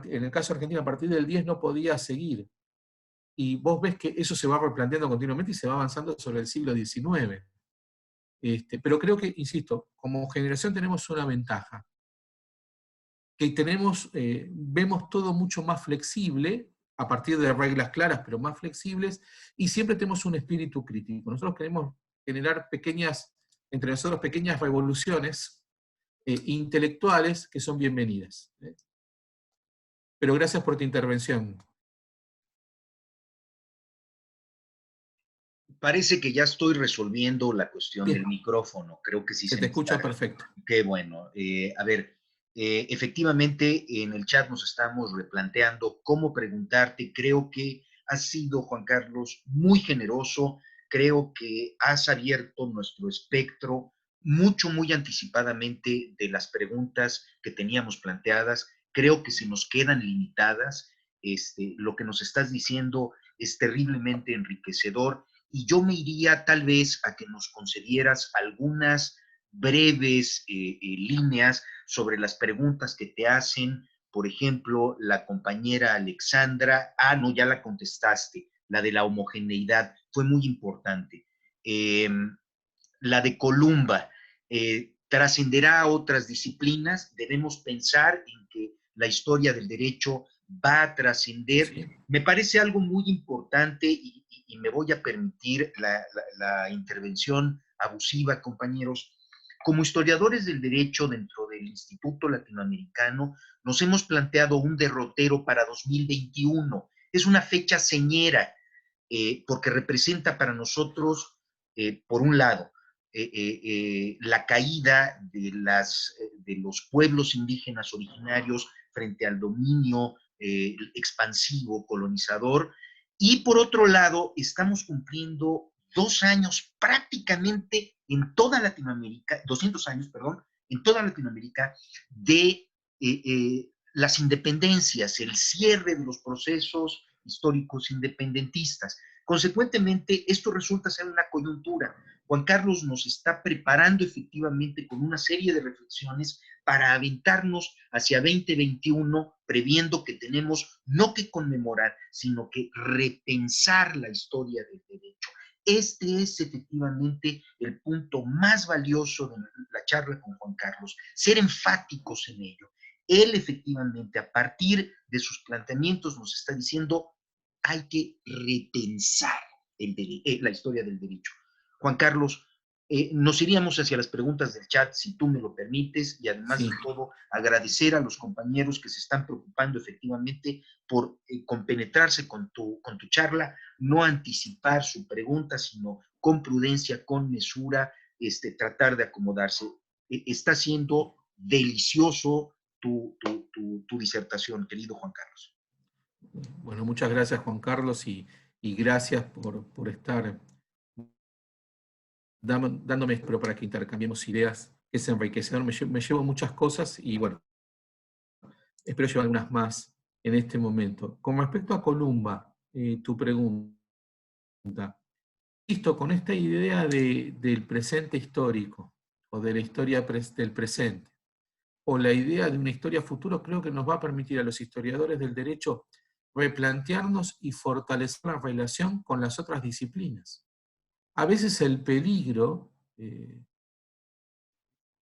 en el caso argentino a partir del 10 no podía seguir. Y vos ves que eso se va replanteando continuamente y se va avanzando sobre el siglo XIX. Pero creo que, insisto, como generación tenemos una ventaja, que vemos todo mucho más flexible, a partir de reglas claras, pero más flexibles, y siempre tenemos un espíritu crítico. Nosotros queremos generar entre nosotros pequeñas revoluciones intelectuales que son bienvenidas. Pero gracias por tu intervención. Parece que ya estoy resolviendo la cuestión Bien. del micrófono. Creo que sí Se te escucha perfecto. Qué bueno. A ver, efectivamente en el chat nos estamos replanteando cómo preguntarte. Creo que has sido, Juan Carlos, muy generoso. Creo que has abierto nuestro espectro muy anticipadamente de las preguntas que teníamos planteadas. Creo que se nos quedan limitadas. Lo que nos estás diciendo es terriblemente enriquecedor. Y yo me iría tal vez a que nos concedieras algunas breves líneas sobre las preguntas que te hacen, por ejemplo, la compañera Alexandra. No, ya la contestaste, la de la homogeneidad, fue muy importante. La de Columba, trascenderá a otras disciplinas. Debemos pensar en que la historia del derecho va a trascender. Sí. Me parece algo muy importante y me voy a permitir la intervención abusiva, compañeros. Como historiadores del derecho dentro del Instituto Latinoamericano, nos hemos planteado un derrotero para 2021. Es una fecha señera, porque representa para nosotros, por un lado, la caída de los pueblos indígenas originarios frente al dominio expansivo, colonizador, y por otro lado, estamos cumpliendo 2 años prácticamente en toda Latinoamérica, 200 años, perdón, en toda Latinoamérica de las independencias, el cierre de los procesos históricos independentistas. Consecuentemente, esto resulta ser una coyuntura. Juan Carlos nos está preparando efectivamente con una serie de reflexiones para aventarnos hacia 2021, previendo que tenemos no que conmemorar, sino que repensar la historia del derecho. Este es efectivamente el punto más valioso de la charla con Juan Carlos, ser enfáticos en ello. Él efectivamente, a partir de sus planteamientos, nos está diciendo hay que repensar la historia del derecho. Juan Carlos, nos iríamos hacia las preguntas del chat, si tú me lo permites, y además de todo, agradecer a los compañeros que se están preocupando efectivamente por compenetrarse con tu charla, no anticipar su pregunta, sino con prudencia, con mesura, tratar de acomodarse. Está siendo delicioso tu disertación, querido Juan Carlos. Bueno, muchas gracias, Juan Carlos, y gracias por estar dándome espero para que intercambiemos ideas. Es enriquecedor, me llevo muchas cosas y bueno, espero llevar algunas más en este momento. Con respecto a Columba, tu pregunta, listo, con esta idea del presente histórico, o de la historia del presente, o la idea de una historia futura, creo que nos va a permitir a los historiadores del derecho replantearnos y fortalecer la relación con las otras disciplinas. A veces el peligro,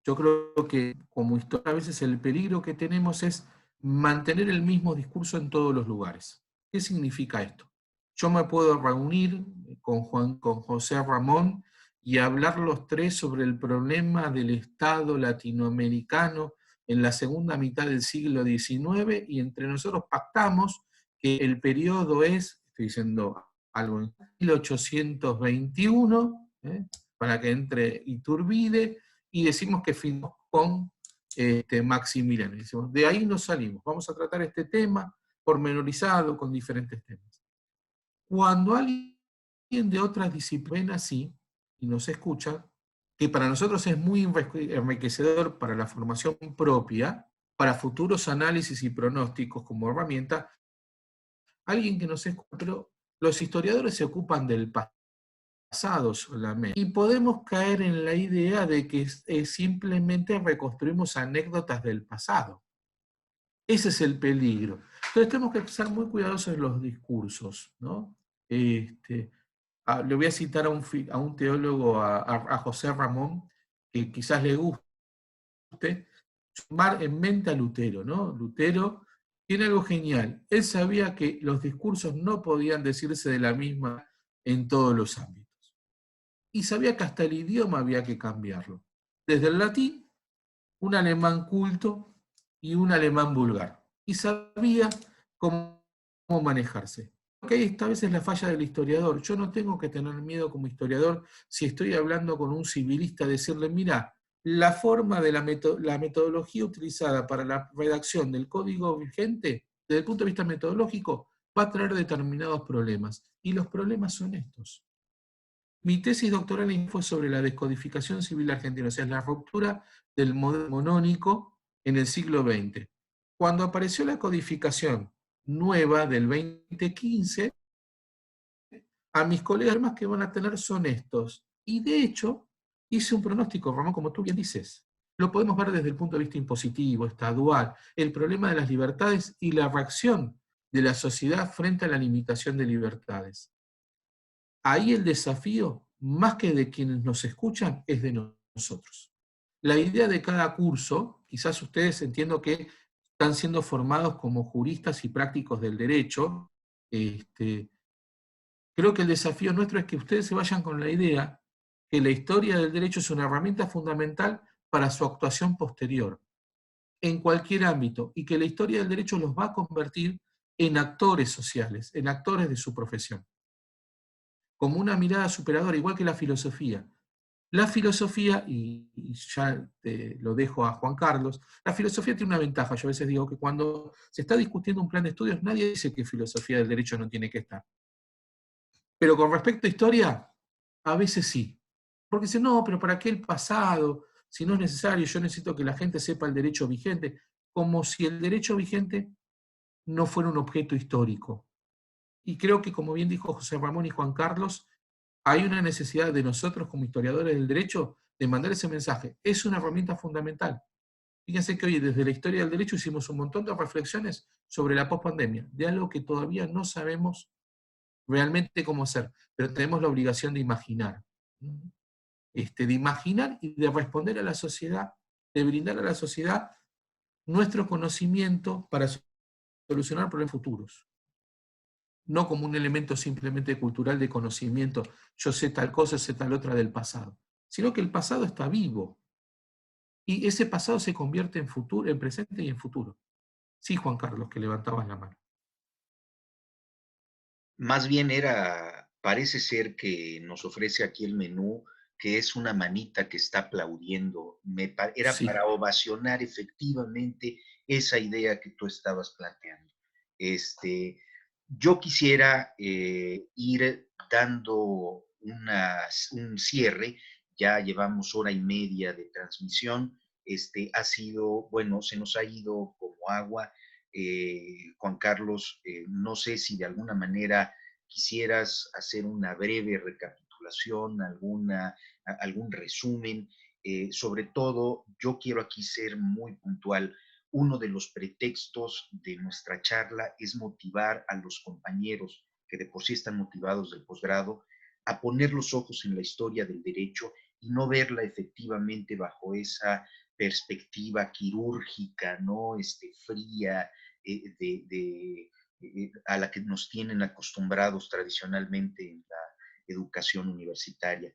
yo creo que como historia, a veces el peligro que tenemos es mantener el mismo discurso en todos los lugares. ¿Qué significa esto? Yo me puedo reunir con José Ramón y hablar los tres sobre el problema del Estado latinoamericano en la segunda mitad del siglo XIX y entre nosotros pactamos que el periodo es, estoy diciendo algo en 1821, para que entre Iturbide, y decimos que finimos con Maximiliano. Decimos, de ahí nos salimos, vamos a tratar este tema pormenorizado con diferentes temas. Cuando alguien de otras disciplinas sí, y nos escucha, que para nosotros es muy enriquecedor para la formación propia, para futuros análisis y pronósticos como herramienta, alguien que nos escucha, pero los historiadores se ocupan del pasado. pasado solamente. Y podemos caer en la idea de que simplemente reconstruimos anécdotas del pasado. Ese es el peligro. Entonces tenemos que ser muy cuidadosos en los discursos, ¿no? Le voy a citar a un teólogo, a José Ramón, que quizás le guste, sumar en mente a Lutero, ¿no? Lutero tiene algo genial. Él sabía que los discursos no podían decirse de la misma en todos los ámbitos. Y sabía que hasta el idioma había que cambiarlo. Desde el latín, un alemán culto y un alemán vulgar. Y sabía cómo manejarse. Okay, esta vez es la falla del historiador. Yo no tengo que tener miedo como historiador si estoy hablando con un civilista, decirle, mira, la forma de la metodología utilizada para la redacción del código vigente, desde el punto de vista metodológico, va a traer determinados problemas. Y los problemas son estos. Mi tesis doctoral fue sobre la descodificación civil argentina, o sea, la ruptura del modelo monónico en el siglo XX. Cuando apareció la codificación nueva del 2015, a mis colegas más que van a tener son estos. Y de hecho, hice un pronóstico, Ramón, como tú bien dices. Lo podemos ver desde el punto de vista impositivo, estadual, el problema de las libertades y la reacción de la sociedad frente a la limitación de libertades. Ahí el desafío, más que de quienes nos escuchan, es de nosotros. La idea de cada curso, quizás ustedes entiendo que están siendo formados como juristas y prácticos del derecho. Creo que el desafío nuestro es que ustedes se vayan con la idea que la historia del derecho es una herramienta fundamental para su actuación posterior, en cualquier ámbito, y que la historia del derecho los va a convertir en actores sociales, en actores de su profesión, como una mirada superadora, igual que la filosofía. La filosofía, y ya te lo dejo a Juan Carlos, la filosofía tiene una ventaja. Yo a veces digo que cuando se está discutiendo un plan de estudios, nadie dice que filosofía del derecho no tiene que estar. Pero con respecto a historia, a veces sí. Porque dice, no, pero ¿para qué el pasado? Si no es necesario, yo necesito que la gente sepa el derecho vigente, como si el derecho vigente no fuera un objeto histórico. Y creo que, como bien dijo José Ramón y Juan Carlos, hay una necesidad de nosotros como historiadores del derecho de mandar ese mensaje. Es una herramienta fundamental. Fíjense que hoy desde la historia del derecho hicimos un montón de reflexiones sobre la pospandemia, de algo que todavía no sabemos realmente cómo hacer, pero tenemos la obligación de imaginar. De imaginar y de responder a la sociedad, de brindar a la sociedad nuestro conocimiento para solucionar problemas futuros. No como un elemento simplemente cultural de conocimiento, yo sé tal cosa, sé tal otra del pasado, sino que el pasado está vivo. Y ese pasado se convierte en futuro, en presente y en futuro. Sí, Juan Carlos, que levantabas la mano. Más bien parece ser que nos ofrece aquí el menú, que es una manita que está aplaudiendo. Era Sí. para ovacionar efectivamente esa idea que tú estabas planteando. Yo quisiera ir dando un cierre. Ya llevamos hora y media de transmisión. Ha sido, bueno, se nos ha ido como agua. Juan Carlos, no sé si de alguna manera quisieras hacer una breve recapitulación, algún resumen. Sobre todo, yo quiero aquí ser muy puntual. Uno de los pretextos de nuestra charla es motivar a los compañeros que de por sí están motivados del posgrado a poner los ojos en la historia del derecho y no verla efectivamente bajo esa perspectiva quirúrgica, ¿no? Fría, a la que nos tienen acostumbrados tradicionalmente en la educación universitaria.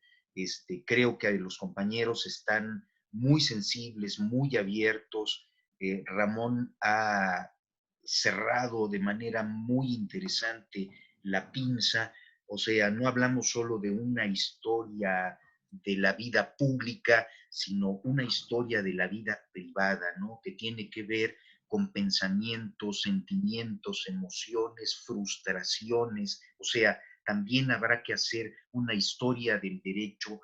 Creo que los compañeros están muy sensibles, muy abiertos. Ramón ha cerrado de manera muy interesante la pinza, o sea, no hablamos solo de una historia de la vida pública, sino una historia de la vida privada, ¿no? Que tiene que ver con pensamientos, sentimientos, emociones, frustraciones, o sea, también habrá que hacer una historia del derecho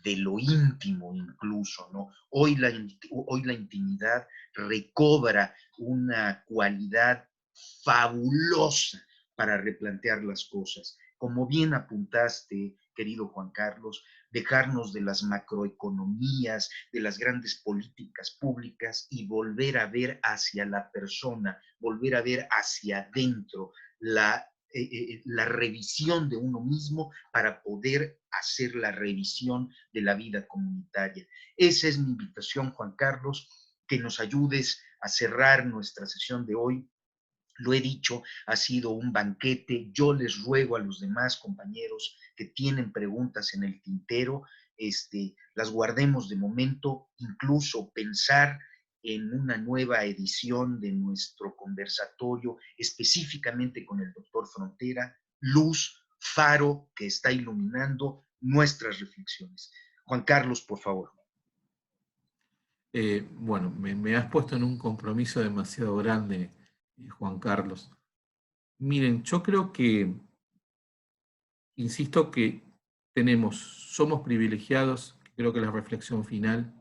de lo íntimo incluso, ¿no? Hoy la intimidad recobra una cualidad fabulosa para replantear las cosas. como bien apuntaste, querido Juan Carlos, dejarnos de las macroeconomías, de las grandes políticas públicas y volver a ver hacia la persona, volver a ver hacia adentro la revisión de uno mismo para poder hacer la revisión de la vida comunitaria. Esa es mi invitación, Juan Carlos, que nos ayudes a cerrar nuestra sesión de hoy. Lo he dicho, ha sido un banquete. Yo les ruego a los demás compañeros que tienen preguntas en el tintero, las guardemos de momento, incluso pensar en una nueva edición de nuestro conversatorio, específicamente con el doctor Frontera, luz, faro que está iluminando nuestras reflexiones. Juan Carlos, por favor. Bueno, me has puesto en un compromiso demasiado grande, Juan Carlos. Miren, yo creo que, insisto que somos privilegiados, creo que la reflexión final,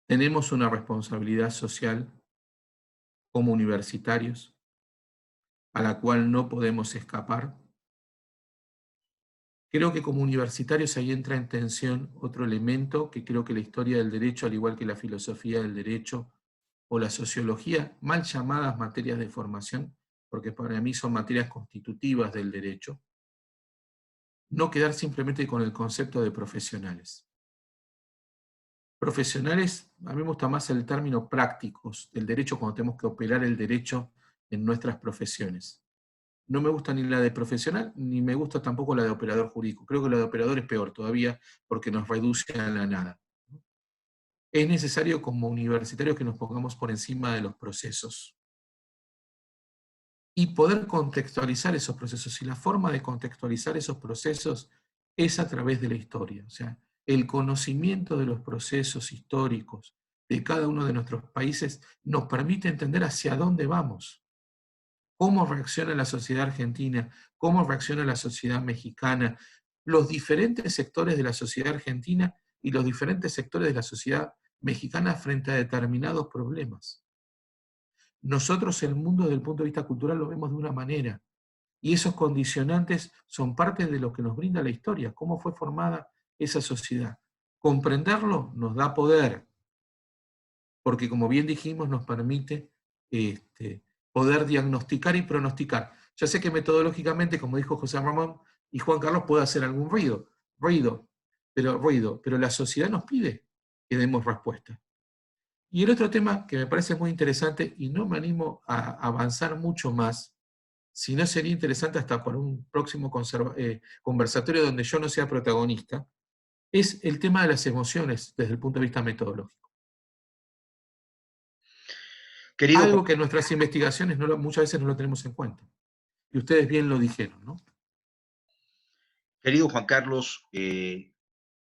tenemos una responsabilidad social como universitarios a la cual no podemos escapar. Creo que como universitarios ahí entra en tensión otro elemento que creo que la historia del derecho, al igual que la filosofía del derecho o la sociología, mal llamadas materias de formación, porque para mí son materias constitutivas del derecho, no quedar simplemente con el concepto de profesionales. Profesionales, a mí me gusta más el término prácticos del derecho cuando tenemos que operar el derecho en nuestras profesiones. No me gusta ni la de profesional, ni me gusta tampoco la de operador jurídico. Creo que la de operador es peor todavía porque nos reduce a la nada. Es necesario como universitarios que nos pongamos por encima de los procesos y poder contextualizar esos procesos. Y la forma de contextualizar esos procesos es a través de la historia. O sea, el conocimiento de los procesos históricos de cada uno de nuestros países nos permite entender hacia dónde vamos. Cómo reacciona la sociedad argentina, cómo reacciona la sociedad mexicana, los diferentes sectores de la sociedad argentina y los diferentes sectores de la sociedad mexicana frente a determinados problemas. Nosotros el mundo desde el punto de vista cultural lo vemos de una manera, y esos condicionantes son parte de lo que nos brinda la historia, cómo fue formada esa sociedad. Comprenderlo nos da poder, porque como bien dijimos nos permite poder diagnosticar y pronosticar. Ya sé que metodológicamente, como dijo José Ramón y Juan Carlos, puede hacer algún ruido, pero la sociedad nos pide que demos respuesta. Y el otro tema que me parece muy interesante, y no me animo a avanzar mucho más, si no sería interesante hasta para un próximo conversatorio donde yo no sea protagonista, es el tema de las emociones desde el punto de vista metodológico. Algo que en nuestras investigaciones muchas veces no lo tenemos en cuenta. Y ustedes bien lo dijeron, ¿no? Querido Juan Carlos,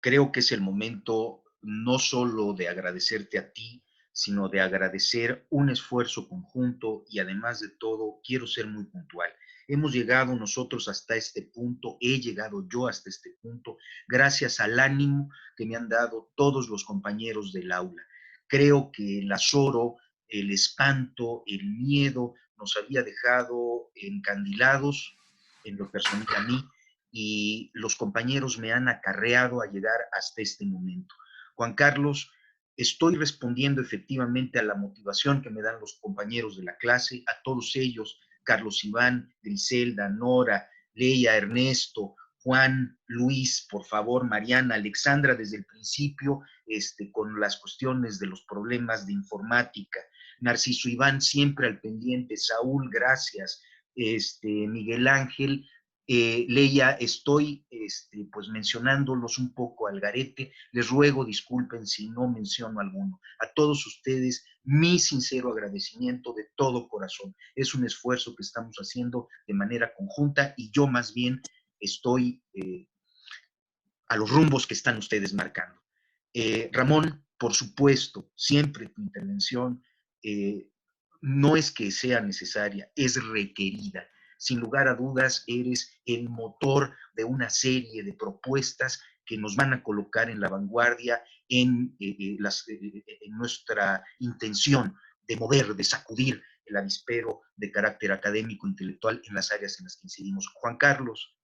creo que es el momento no solo de agradecerte a ti, sino de agradecer un esfuerzo conjunto y además de todo, quiero ser muy puntual. Hemos llegado nosotros hasta este punto, he llegado yo hasta este punto, gracias al ánimo que me han dado todos los compañeros del aula. Creo que el azoro, el espanto, el miedo nos había dejado encandilados, en lo personal a mí, y los compañeros me han acarreado a llegar hasta este momento. Juan Carlos, estoy respondiendo efectivamente a la motivación que me dan los compañeros de la clase, a todos ellos, Carlos Iván, Griselda, Nora, Leia, Ernesto, Juan, Luis, por favor, Mariana, Alexandra, desde el principio, con las cuestiones de los problemas de informática, Narciso Iván, siempre al pendiente, Saúl, gracias, Miguel Ángel, Leia, estoy pues mencionándolos un poco al garete, les ruego disculpen si no menciono alguno. A todos ustedes, mi sincero agradecimiento de todo corazón. Es un esfuerzo que estamos haciendo de manera conjunta y yo más bien estoy a los rumbos que están ustedes marcando. Ramón, por supuesto, siempre tu intervención no es que sea necesaria, es requerida. Sin lugar a dudas, eres el motor de una serie de propuestas que nos van a colocar en la vanguardia en nuestra intención de mover, de sacudir el avispero de carácter académico, intelectual en las áreas en las que incidimos. Juan Carlos,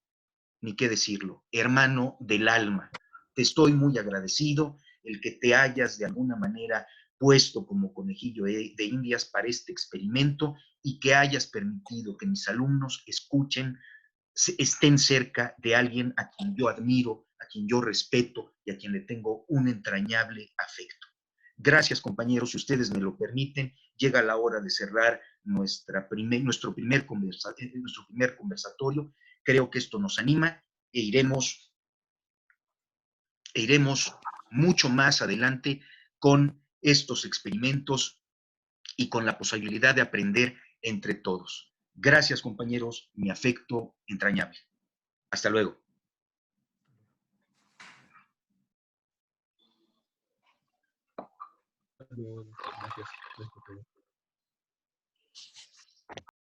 ni qué decirlo, hermano del alma. Te estoy muy agradecido el que te hayas de alguna manera puesto como conejillo de indias para este experimento y que hayas permitido que mis alumnos escuchen, estén cerca de alguien a quien yo admiro, a quien yo respeto y a quien le tengo un entrañable afecto. Gracias, compañeros. Si ustedes me lo permiten, llega la hora de cerrar nuestro primer conversatorio. Creo que esto nos anima e iremos mucho más adelante con estos experimentos y con la posibilidad de aprender entre todos. Gracias, compañeros. Mi afecto entrañable. Hasta luego. Gracias. Gracias a todos.